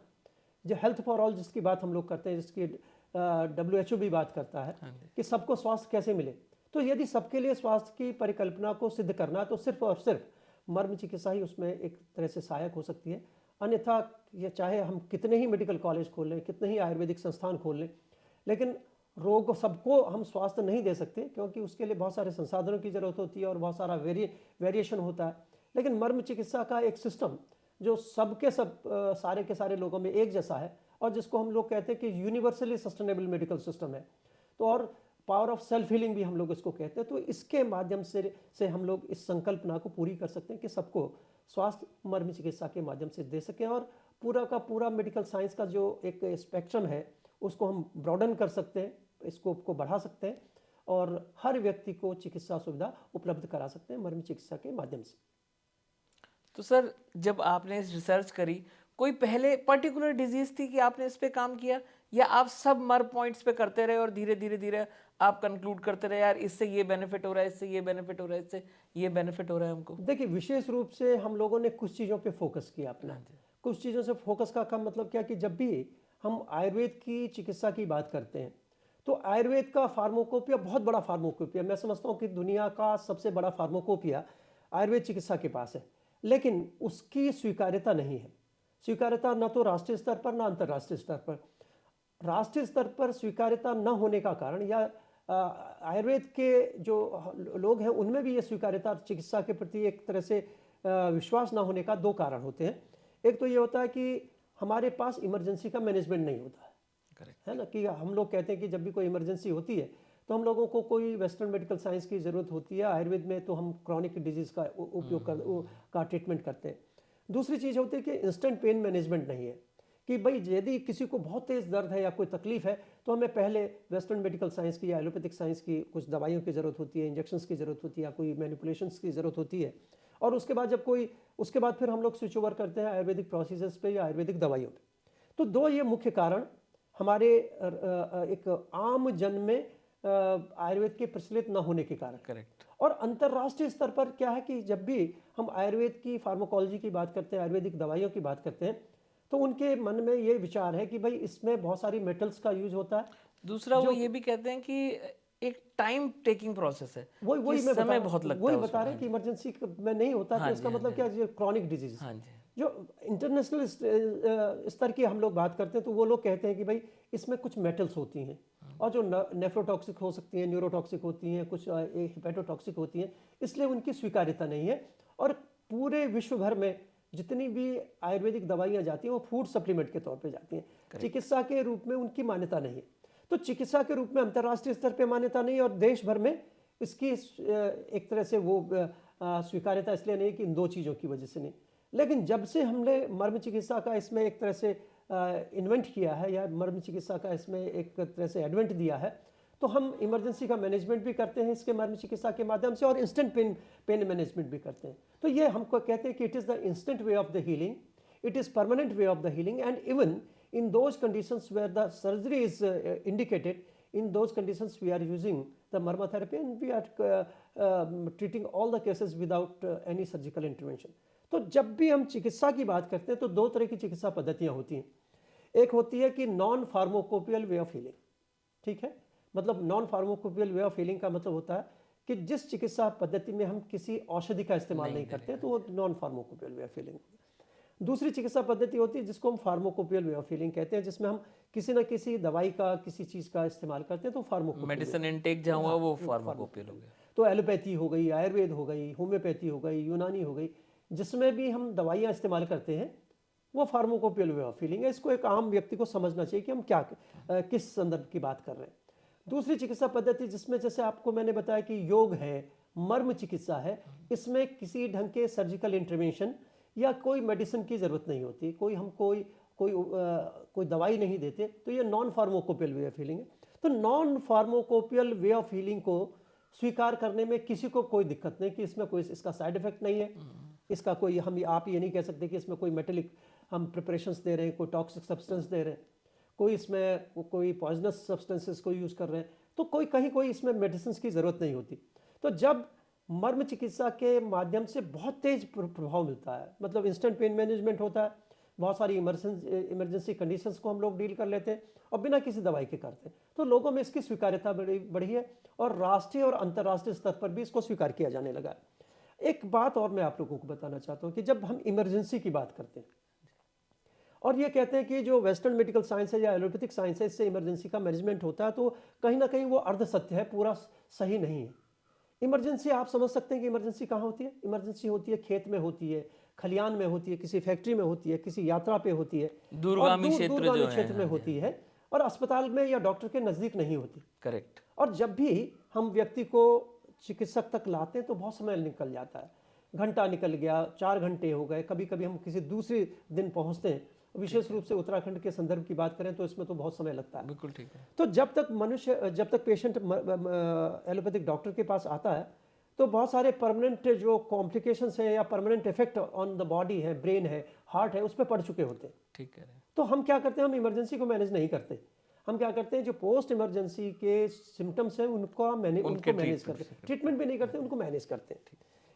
जो हेल्थ फॉर ऑल जिसकी बात हम लोग करते हैं, जिसकी WHO भी बात करता है कि सबको स्वास्थ्य कैसे मिले। तो यदि सबके लिए स्वास्थ्य की परिकल्पना को सिद्ध करना, तो सिर्फ और सिर्फ मर्म चिकित्सा ही उसमें एक तरह से सहायक हो सकती है। अन्यथा ये चाहे हम कितने ही मेडिकल कॉलेज खोल लें, कितने ही आयुर्वेदिक संस्थान खोल लें, लेकिन रोग सबको हम स्वास्थ्य नहीं दे सकते, क्योंकि उसके लिए बहुत सारे संसाधनों की ज़रूरत होती है और बहुत सारा वेरिएशन होता है। लेकिन मर्म चिकित्सा का एक सिस्टम जो सबके सब सारे के सारे लोगों में एक जैसा है, और जिसको हम लोग कहते हैं कि यूनिवर्सली सस्टेनेबल मेडिकल सिस्टम है, तो और पावर ऑफ सेल्फ हीलिंग भी हम लोग इसको कहते हैं। तो इसके माध्यम से हम लोग इस संकल्पना को पूरी कर सकते हैं कि सबको स्वास्थ्य मर्म चिकित्सा के माध्यम से दे सकें, और पूरा का पूरा मेडिकल साइंस का जो एक स्पेक्ट्रम है उसको हम ब्रॉडन कर सकते हैं, स्कोप को बढ़ा सकते हैं, और हर व्यक्ति को चिकित्सा सुविधा उपलब्ध करा सकते हैं मर्म चिकित्सा के माध्यम से। तो सर, जब आपने इस रिसर्च करी, कोई पहले पर्टिकुलर डिजीज थी कि आपने इस पे काम किया, या आप सब मर्म पॉइंट्स पे करते रहे और धीरे धीरे धीरे आप कंक्लूड करते रहे, यार इससे ये बेनिफिट हो रहा है, इससे ये बेनिफिट हो रहा है, इससे ये बेनिफिट हो रहा है हमको? देखिए, विशेष रूप से हम लोगों ने कुछ चीज़ों पे फोकस किया अपना। कुछ चीज़ों से फोकस का मतलब क्या कि जब भी हम आयुर्वेद की चिकित्सा की बात करते हैं तो आयुर्वेद का फार्माकोपिया बहुत बड़ा फार्माकोपिया, मैं समझता हूँ कि दुनिया का सबसे बड़ा फार्माकोपिया आयुर्वेद चिकित्सा के पास है। लेकिन उसकी स्वीकार्यता नहीं है। स्वीकार्यता न तो राष्ट्रीय स्तर पर, न अंतर्राष्ट्रीय स्तर पर। राष्ट्रीय स्तर पर स्वीकार्यता न होने का कारण, या आयुर्वेद के जो लोग हैं उनमें भी ये स्वीकार्यता चिकित्सा के प्रति एक तरह से विश्वास ना होने का दो कारण होते हैं। एक तो ये होता है कि हमारे पास इमरजेंसी का मैनेजमेंट नहीं होता है ना, कि हम लोग कहते हैं कि जब भी कोई इमरजेंसी होती है तो हम लोगों को कोई वेस्टर्न मेडिकल साइंस की ज़रूरत होती है। आयुर्वेद में तो हम क्रॉनिक डिजीज़ का उपयोग का ट्रीटमेंट करते हैं। दूसरी चीज़ होती है कि इंस्टेंट पेन मैनेजमेंट नहीं है, कि भाई यदि किसी को बहुत तेज़ दर्द है या कोई तकलीफ है तो हमें पहले वेस्टर्न मेडिकल साइंस की या एलोपैथिक साइंस की कुछ दवाइयों की ज़रूरत होती है, इंजेक्शंस की ज़रूरत होती है, या कोई मैनिपुलेशंस की ज़रूरत होती है। और उसके बाद फिर हम लोग स्विच ओवर करते हैं आयुर्वेदिक प्रोसीजर्स पे या आयुर्वेदिक दवाइयों पे। तो दो ये मुख्य कारण हमारे एक आम जन में आयुर्वेद के प्रचलित न होने के कारण। करेक्ट। और अंतर्राष्ट्रीय स्तर पर क्या है कि जब भी हम आयुर्वेद की फार्माकोलॉजी की बात करते हैं, आयुर्वेदिक दवाइयों की बात करते हैं, तो उनके मन में ये विचार है कि भाई इसमें बहुत सारी मेटल्स का यूज होता है, दूसरा वो ये भी कहते हैं कि एक टाइम टेकिंग प्रोसेस है, वही कि मैं समय बहुत लगता वही है बता उसमें। रहे हैं कि इमरजेंसी में नहीं होता तो हाँ इसका जी, हाँ मतलब जी, क्या है, क्रॉनिक डिजीज। हाँ जी, जो इंटरनेशनल स्तर की हम लोग बात करते हैं तो वो लोग कहते हैं कि भाई इसमें कुछ मेटल्स होती हैं और जो नेफ्रोटॉक्सिक हो सकती हैं, न्यूरोटॉक्सिक होती हैं, कुछ हेपेटोटॉक्सिक होती हैं, इसलिए उनकी स्वीकार्यता नहीं है। और पूरे विश्व भर में जितनी भी आयुर्वेदिक दवाइयाँ जाती हैं वो फूड सप्लीमेंट के तौर पे जाती हैं, चिकित्सा के रूप में उनकी मान्यता नहीं है। तो चिकित्सा के रूप में अंतर्राष्ट्रीय स्तर पे मान्यता नहीं है और देश भर में इसकी एक तरह से वो स्वीकार्यता इसलिए नहीं कि इन दो चीज़ों की वजह से नहीं। लेकिन जब से हमने मर्म चिकित्सा का इसमें एक तरह से इन्वेंट किया है या मर्म चिकित्सा का इसमें एक तरह से एडवेंट दिया है, तो हम इमरजेंसी का मैनेजमेंट भी करते हैं इसके मर्म चिकित्सा के माध्यम से और इंस्टेंट पेन मैनेजमेंट भी करते हैं। तो ये हमको कहते हैं कि it is the instant way of the healing, it is permanent way of the healing, and even in those conditions where the surgery is indicated, in those conditions we are using the marma therapy and we are treating all the cases without any surgical intervention. तो जब भी हम चिकित्सा की बात करते हैं तो दो तरह की चिकित्सा पद्धतियां होती हैं। एक होती है कि non pharmacopoeial way of healing, ठीक है, मतलब non pharmacopoeial way of healing का मतलब होता है कि जिस चिकित्सा पद्धति में हम किसी औषधि का इस्तेमाल नहीं करते तो वो non pharmacopoeial way of healing. दूसरी चिकित्सा पद्धति होती है जिसको हम फार्माकोपियल वे ऑफ हीलिंग कहते हैं, जिसमें हम किसी न किसी दवाई का किसी चीज़ का इस्तेमाल करते हैं तो फार्माकोपियल, मेडिसिन इनटेक जहाँ हुआ वो फार्माकोपियल हो गया। तो एलोपैथी हो गई, आयुर्वेद हो गई, होम्योपैथी हो गई, यूनानी हो गई, जिसमें भी हम दवाइयाँ इस्तेमाल करते हैं वो फार्माकोपियल वे ऑफ हीलिंग है। इसको एक आम व्यक्ति को समझना चाहिए कि हम क्या किस संदर्भ की बात कर रहे हैं। दूसरी चिकित्सा पद्धति जिसमें जैसे आपको मैंने बताया कि योग है, मर्म चिकित्सा है, इसमें किसी ढंग के सर्जिकल इंटरवेंशन या कोई मेडिसिन की ज़रूरत नहीं होती, कोई दवाई नहीं देते, तो ये non pharmacopoeial way of healing है। तो non pharmacopoeial way of healing को स्वीकार करने में किसी को कोई दिक्कत नहीं कि इसमें कोई इसका साइड इफेक्ट नहीं है, इसका कोई आप ये नहीं कह सकते कि इसमें कोई मेटेलिक हम प्रिपरेशंस दे रहे हैं, कोई टॉक्सिक सब्सटेंस दे रहे हैं, कोई इसमें कोई पॉइजनस सब्सटेंसेस को यूज़ कर रहे हैं, तो कोई इसमें मेडिसिन की ज़रूरत नहीं होती। तो जब मर्म चिकित्सा के माध्यम से बहुत तेज प्रभाव मिलता है, मतलब इंस्टेंट पेन मैनेजमेंट होता है, बहुत सारी इमरजेंसी कंडीशंस को हम लोग डील कर लेते हैं और बिना किसी दवाई के करते हैं, तो लोगों में इसकी स्वीकार्यता बढ़ी है और राष्ट्रीय और अंतर्राष्ट्रीय स्तर पर भी इसको स्वीकार किया जाने लगा है। एक बात और मैं आप लोगों को बताना चाहता हूँ कि जब हम इमरजेंसी की बात करते हैं और ये कहते हैं कि जो वेस्टर्न मेडिकल साइंस है या एलोपैथिक साइंस है इससे इमरजेंसी का मैनेजमेंट होता है, तो कहीं ना कहीं वो अर्ध सत्य है, पूरा सही नहीं है। इमरजेंसी आप समझ सकते हैं कि इमरजेंसी कहाँ होती है। इमरजेंसी होती है खेत में होती है, खलियान में होती है, किसी फैक्ट्री में होती है, किसी यात्रा पे होती है, दूरगामी क्षेत्र में होती है और अस्पताल में या डॉक्टर के नज़दीक नहीं होती। करेक्ट। और जब भी हम व्यक्ति को चिकित्सक तक लाते हैं तो बहुत समय निकल जाता है, घंटा निकल गया, 4 घंटे हो गए, कभी कभी हम किसी दूसरे दिन पहुंचते हैं, विशेष रूप से उत्तराखंड के संदर्भ की बात करें तो इसमें तो बहुत समय लगता है। बिल्कुल ठीक है। तो जब तक पेशेंट एलोपैथिक डॉक्टर के पास आता है तो बहुत सारे परमानेंट जो कॉम्प्लिकेशंस हैं या permanent effect on the body है, ब्रेन है, हार्ट है, उस पर पड़ चुके होते हैं। ठीक है। तो हम क्या करते हैं, हम इमरजेंसी को मैनेज नहीं करते, हम क्या करते हैं जो पोस्ट इमरजेंसी के सिम्टम्स हैं उनको मैनेज करते हैं, ट्रीटमेंट भी नहीं करते, उनको मैनेज करते हैं।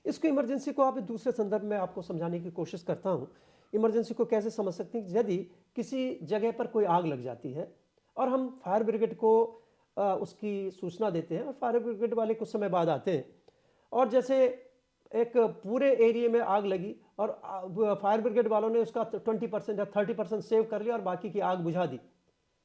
इसको इमरजेंसी को आप दूसरे संदर्भ में आपको समझाने की कोशिश करता हूँ। इमरजेंसी को कैसे समझ सकते हैं, यदि किसी जगह पर कोई आग लग जाती है और हम फायर ब्रिगेड को उसकी सूचना देते हैं और फायर ब्रिगेड वाले कुछ समय बाद आते हैं और जैसे एक पूरे एरिया में आग लगी और फायर ब्रिगेड वालों ने उसका 20% या 30% सेव कर लिया और बाकी की आग बुझा दी,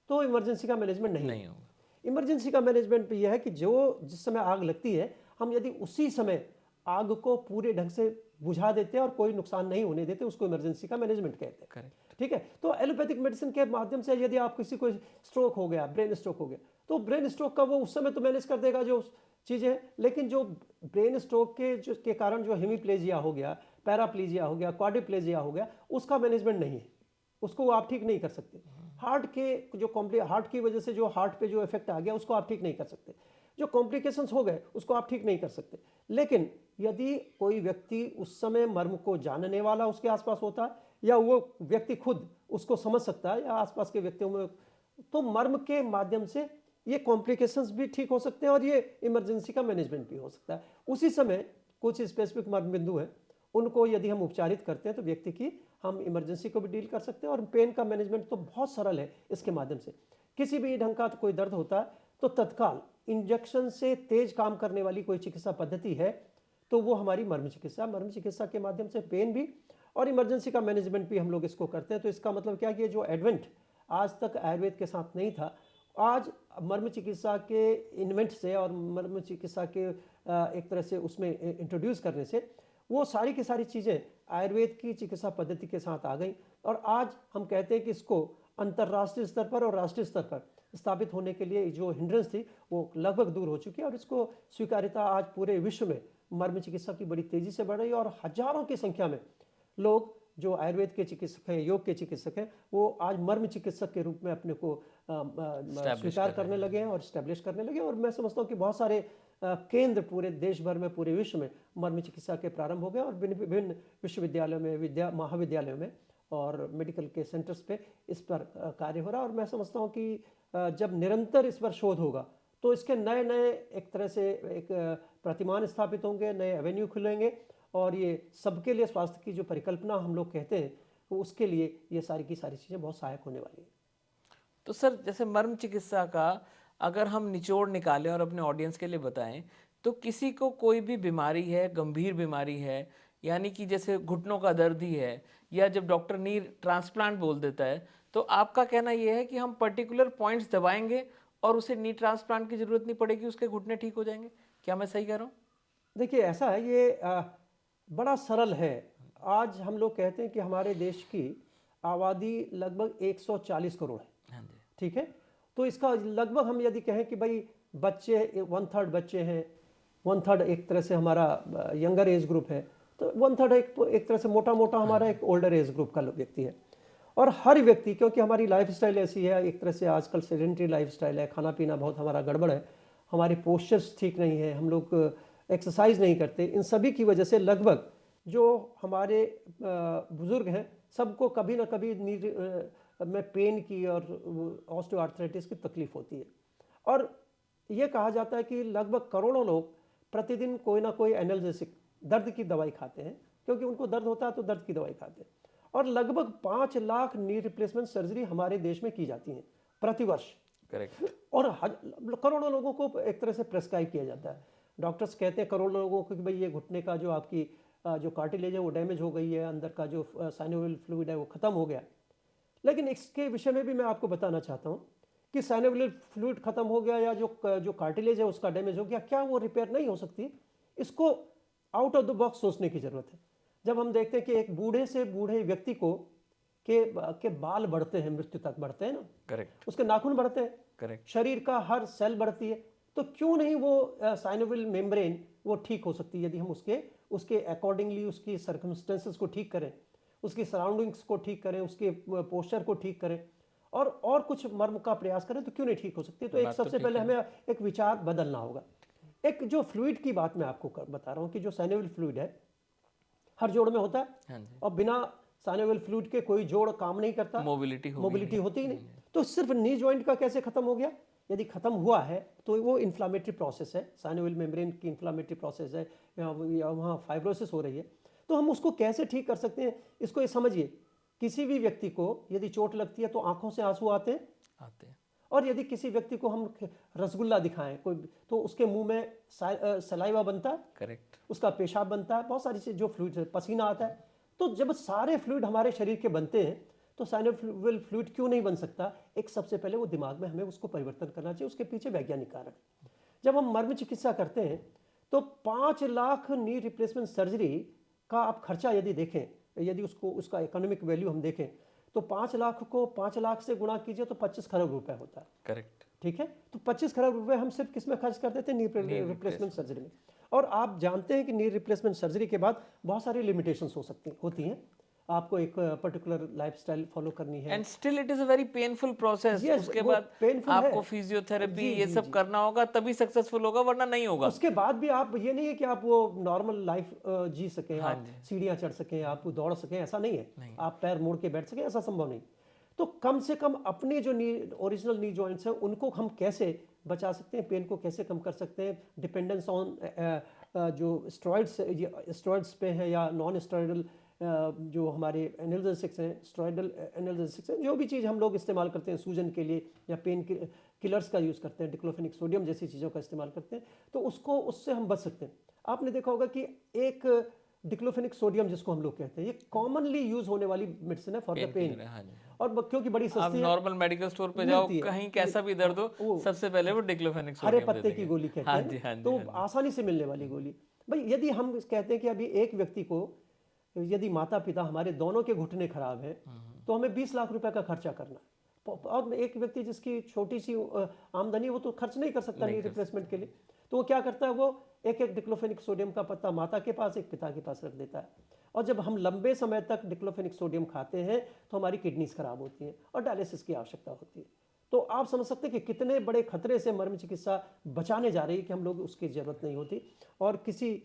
तो इमरजेंसी का मैनेजमेंट नहीं होगा। इमरजेंसी का मैनेजमेंट यह है कि जिस समय आग लगती है हम यदि उसी समय आग को पूरे ढंग से बुझा देते हैं और कोई नुकसान नहीं होने देते, उसको इमरजेंसी का मैनेजमेंट कहते हैं। ठीक है। तो एलोपैथिक मेडिसिन के माध्यम से यदि आप किसी को स्ट्रोक हो गया, ब्रेन स्ट्रोक हो गया, तो ब्रेन स्ट्रोक का वो उस समय तो मैनेज कर देगा जो चीज़ें, लेकिन जो ब्रेन स्ट्रोक के कारण जो हेमीप्लेजिया हो गया, पैराप्लीजिया हो गया, क्वाड्रिप्लेजिया हो गया, उसका मैनेजमेंट नहीं है, उसको आप ठीक नहीं कर सकते। हार्ट की वजह से जो हार्ट पे जो इफेक्ट आ गया उसको आप ठीक नहीं कर सकते, जो कॉम्प्लिकेशंस हो गए उसको आप ठीक नहीं कर सकते। लेकिन यदि कोई व्यक्ति उस समय मर्म को जानने वाला उसके आसपास होता है या वो व्यक्ति खुद उसको समझ सकता है या आसपास के व्यक्तियों में, तो मर्म के माध्यम से ये कॉम्प्लिकेशंस भी ठीक हो सकते हैं और ये इमरजेंसी का मैनेजमेंट भी हो सकता है। उसी समय कुछ स्पेसिफिक मर्म बिंदु हैं, उनको यदि हम उपचारित करते हैं तो व्यक्ति की हम इमरजेंसी को भी डील कर सकते हैं और पेन का मैनेजमेंट तो बहुत सरल है इसके माध्यम से। किसी भी ढंग का कोई दर्द होता है तो तत्काल इंजेक्शन से तेज काम करने वाली कोई चिकित्सा पद्धति है तो वो हमारी मर्म चिकित्सा के माध्यम से पेन भी और इमरजेंसी का मैनेजमेंट भी हम लोग इसको करते हैं। तो इसका मतलब क्या कि ये जो एडवेंट आज तक आयुर्वेद के साथ नहीं था, आज मर्म चिकित्सा के इन्वेंट से और मर्म चिकित्सा के एक तरह से उसमें इंट्रोड्यूस करने से वो सारी की सारी चीज़ें आयुर्वेद की चिकित्सा पद्धति के साथ आ गई और आज हम कहते हैं कि इसको अंतर्राष्ट्रीय स्तर पर और राष्ट्रीय स्तर पर स्थापित होने के लिए जो हिंड्रेंस थी वो लगभग दूर हो चुकी है और इसको स्वीकार्यता आज पूरे विश्व में मर्म चिकित्सा की बड़ी तेजी से बढ़ रही है और हजारों की संख्या में लोग जो आयुर्वेद के चिकित्सक हैं, योग के चिकित्सक हैं, वो आज मर्म चिकित्सक के रूप में अपने को स्वीकार करने लगे हैं और स्टैब्लिश करने लगे। और मैं समझता हूँ कि बहुत सारे केंद्र पूरे देश भर में, पूरे विश्व में मर्म चिकित्सा के प्रारंभ हो गए और विभिन्न विश्वविद्यालयों में, महाविद्यालयों में और मेडिकल के सेंटर्स पे इस पर कार्य हो रहा है। और मैं समझता हूँ कि जब निरंतर इस पर शोध होगा तो इसके नए नए एक तरह से एक प्रतिमान स्थापित होंगे, नए एवेन्यू खुलेंगे और ये सबके लिए स्वास्थ्य की जो परिकल्पना हम लोग कहते हैं वो उसके लिए ये सारी की सारी चीज़ें बहुत सहायक होने वाली हैं। तो सर, जैसे मर्म चिकित्सा का अगर हम निचोड़ निकालें और अपने ऑडियंस के लिए बताएं, तो किसी को कोई भी बीमारी है, गंभीर बीमारी है, यानी कि जैसे घुटनों का दर्द ही है, या जब डॉक्टर नी ट्रांसप्लांट बोल देता है, तो आपका कहना यह है कि हम पर्टिकुलर पॉइंट्स दबाएंगे और उसे नी ट्रांसप्लांट की जरूरत नहीं पड़ेगी, उसके घुटने ठीक हो जाएंगे? क्या मैं सही कह रहा हूँ? देखिए ऐसा है, ये बड़ा सरल है। आज हम लोग कहते हैं कि हमारे देश की आबादी लगभग 140 करोड़ है। हाँ जी। ठीक है, तो इसका लगभग हम यदि कहें कि भाई बच्चे 1/3 बच्चे हैं, 1/3 एक तरह से हमारा यंगर एज ग्रुप है, तो 1/3 एक तरह से मोटा मोटा हमारा एक ओल्डर एज ग्रुप का व्यक्ति है। और हर व्यक्ति, क्योंकि हमारी लाइफस्टाइल ऐसी है, एक तरह से आजकल सेडेंटरी लाइफस्टाइल है, खाना पीना बहुत हमारा गड़बड़ है, हमारी पोस्चर्स ठीक नहीं है, हम लोग एक्सरसाइज नहीं करते, इन सभी की वजह से लगभग जो हमारे बुजुर्ग हैं सबको कभी ना कभी में पेन की और ऑस्टियोआर्थराइटिस की तकलीफ होती है। और ये कहा जाता है कि लगभग करोड़ों लोग प्रतिदिन कोई ना कोई एनाल्जेसिक दर्द की दवाई खाते हैं, क्योंकि उनको दर्द होता है तो दर्द की दवाई खाते हैं। और लगभग 5 लाख नी रिप्लेसमेंट सर्जरी हमारे देश में की जाती है प्रतिवर्ष। करेक्ट। और करोड़ों लोगों को एक तरह से प्रेस्क्राइब किया जाता है। डॉक्टर्स कहते हैं करोड़ों लोगों को कि भाई ये घुटने का जो आपकी जो कार्टिलेज है वो डैमेज हो गई है, अंदर का जो साइनोवियल फ्लूइड है वो ख़त्म हो गया। लेकिन इसके विषय में भी मैं आपको बताना चाहता हूँ कि साइनोवियल फ्लूइड ख़त्म हो गया या जो कार्टिलेज है उसका डैमेज हो गया, क्या वो रिपेयर नहीं हो सकती? इसको आउट ऑफ द बॉक्स सोचने की ज़रूरत है। जब हम देखते हैं कि एक बूढ़े से बूढ़े व्यक्ति को के बाल बढ़ते हैं, मृत्यु तक बढ़ते हैं ना, करेक्ट। उसके नाखून बढ़ते हैं, करेक्ट। शरीर का हर सेल बढ़ती है, तो क्यों नहीं वो साइनोवियल मेम्ब्रेन वो ठीक हो सकती है यदि हम उसके अकॉर्डिंगली उसकी सर्कमस्टेंसेस को ठीक करें, उसकी सराउंडिंग्स को ठीक करें, उसके पोस्चर को ठीक करें और कुछ मर्म का प्रयास करें, तो क्यों नहीं ठीक हो सकती? तो एक सबसे पहले हमें एक विचार बदलना होगा। एक जो फ्लूइड की बात मैं आपको बता रहा हूँ कि जो साइनोवियल फ्लूइड है हर जोड़ में होता है। हाँ जी। और बिना साइनोवियल फ्लूइड के कोई जोड़ काम नहीं करता, मोबिलिटी होती ही नहीं। तो सिर्फ नी जॉइंट का कैसे खत्म हो गया? यदि खत्म हुआ है तो वो इन्फ्लामेटरी प्रोसेस है, साइनोवियल मेम्ब्रेन की इन्फ्लामेटरी प्रोसेस है, या वहाँ फाइब्रोसिस हो रही है, तो हम उसको कैसे ठीक कर सकते हैं? इसको ये समझिए, किसी भी व्यक्ति को यदि चोट लगती है तो आंखों से आंसू आते हैं। और यदि किसी व्यक्ति को हम रसगुल्ला दिखाएं कोई, तो उसके मुंह में सलाइवा बनता है। करेक्ट। उसका पेशाब बनता है, बहुत सारी चीज़ जो फ्लूइड, पसीना आता है। तो जब सारे फ्लूइड हमारे शरीर के बनते हैं तो साइनोवियल फ्लूइड क्यों नहीं बन सकता? एक सबसे पहले वो दिमाग में हमें उसको परिवर्तन करना चाहिए, उसके पीछे वैज्ञानिक कारण। जब हम मर्म चिकित्सा करते हैं तो 5 लाख नी रिप्लेसमेंट सर्जरी का आप खर्चा यदि देखें, यदि उसका इकोनॉमिक वैल्यू हम देखें, तो 5 लाख को 5 लाख से गुणा कीजिए तो 25 खरब रुपए होता है। करेक्ट। ठीक है, तो 25 खरब रुपए हम सिर्फ किस में खर्च कर देते हैं? नी रिप्लेसमेंट सर्जरी में। और आप जानते हैं कि नी रिप्लेसमेंट सर्जरी के बाद बहुत सारी लिमिटेशंस होती हैं। आपको एक पर्टिकुलर लाइफस्टाइल फॉलो करनी है, and still it is a very painful process. उसके बाद आपको फिजियोथेरेपी ये सब करना होगा, तभी सक्सेसफुल होगा, वरना नहीं होगा। उसके बाद भी आप, ये नहीं है कि आप वो नॉर्मल लाइफ जी सकें, आप सीढ़ियाँ चढ़ सकें, आप दौड़ सकें, ऐसा नहीं है। आप पैर मोड़ के बैठ सकें, ऐसा संभव नहीं। तो कम से कम अपने जो ओरिजिनल नी जॉइंट्स हैं उनको हम कैसे बचा सकते हैं, पेन को कैसे कम कर सकते हैं, डिपेंडेंस ऑन जो स्टेरॉइड्स पे है या नॉन स्टेरॉइडल जो हमारे एनाल्जेसिक्स हैं, स्टेरॉयडल एनाल्जेसिक्स हैं, जो भी चीज़ हम लोग इस्तेमाल करते हैं सूजन के लिए या पेन किलर्स का यूज़ करते हैं, डिक्लोफेनिक सोडियम जैसी चीज़ों का इस्तेमाल करते हैं, तो उससे हम बच सकते हैं। आपने देखा होगा कि एक डिक्लोफेनिक सोडियम जिसको हम लोग कहते हैं, ये कॉमनली यूज होने वाली मेडिसिन है for the pain pain, killer है, हाँ जी। और क्योंकि बड़ी आप सस्ती है, नॉर्मल मेडिकल स्टोर पे जाओ, मिलती है, कहीं कैसा भी दर्द हो, वो सबसे पहले वो डिक्लोफेनिक हरे सोडियम दे पत्ते की देंगे। गोली कहते हाँ हैं जी, ना, हाँ जी, तो हाँ जी। आसानी से मिलने वाली गोली। भाई यदि हम कहते हैं कि अभी एक व्यक्ति को, यदि माता पिता हमारे दोनों के घुटने खराब हैं, तो हमें 20 लाख रुपए का खर्चा करना है। और एक व्यक्ति जिसकी छोटी सी आमदनी है, वो तो खर्च नहीं कर सकता नहीं नी कर रिप्लेसमेंट के लिए, तो वो क्या करता है, वो एक एक डिक्लोफेनिक सोडियम का पत्ता माता के पास, एक पिता के पास रख देता है। और जब हम लंबे समय तक डिक्लोफेनिक सोडियम खाते हैं तो हमारी किडनीज खराब होती हैं और डायलिसिस की आवश्यकता होती है। तो आप समझ सकते हैं कि कितने बड़े खतरे से मर्म चिकित्सा बचाने जा रही है कि हम लोग उसकी जरूरत नहीं होती। और किसी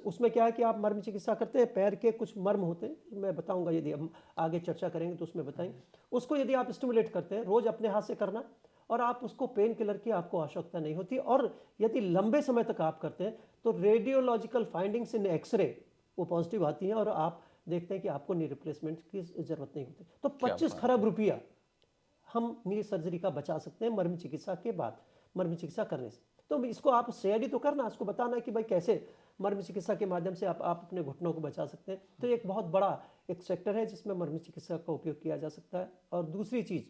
उसमें क्या है कि आप मर्म चिकित्सा करते हैं, पैर के कुछ मर्म होते हैं, मैं बताऊंगा, यदि हम आगे चर्चा करेंगे तो उसमें बताएंगे। उसको यदि आप स्टिमुलेट करते हैं, रोज अपने हाथ से करना, और आप उसको पेन किलर की आपको आवश्यकता नहीं होती। और यदि लंबे समय तक आप करते हैं तो रेडियोलॉजिकल फाइंडिंग्स इन एक्सरे वो पॉजिटिव आती हैं और आप देखते हैं कि आपको नी रिप्लेसमेंट की जरूरत नहीं होती। तो क्या 25 बात खरब रुपया हम नी सर्जरी का बचा सकते हैं मर्म चिकित्सा के बाद, मर्म चिकित्सा करने से। तो इसको आप शेयर ही तो करना, उसको बताना है कि भाई कैसे मर्म चिकित्सा के माध्यम से आप अपने घुटनों को बचा सकते हैं। तो एक बहुत बड़ा एक सेक्टर है जिसमें मर्म चिकित्सा का उपयोग किया जा सकता है। और दूसरी चीज,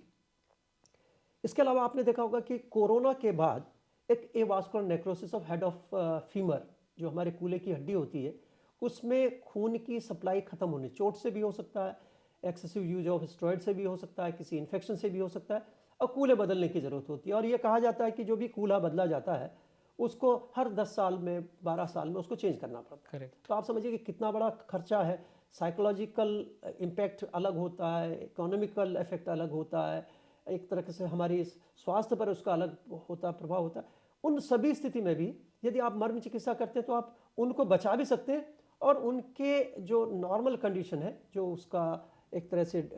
इसके अलावा आपने देखा होगा कि कोरोना के बाद एक avascular necrosis of head of femur, जो हमारे कूल्हे की हड्डी होती है, उसमें खून की सप्लाई खत्म होने, चोट से भी हो सकता है, एक्सेसिव यूज ऑफ स्टेरॉइड से भी हो सकता है, किसी इन्फेक्शन से भी हो सकता है, और कूल्हे बदलने की जरूरत होती है। और ये कहा जाता है कि जो भी कूल्हा बदला जाता है उसको हर 10 साल में, 12 साल में उसको चेंज करना पड़ता है। करेक्ट। तो आप समझिए कि कितना बड़ा खर्चा है। साइकोलॉजिकल इम्पैक्ट अलग होता है, इकोनॉमिकल इफेक्ट अलग होता है, एक तरह से हमारी स्वास्थ्य पर उसका अलग होता प्रभाव होता है। उन सभी स्थिति में भी यदि आप मर्म चिकित्सा करते हैं तो आप उनको बचा भी सकते हैं, और उनके जो नॉर्मल कंडीशन है, जो उसका एक तरह से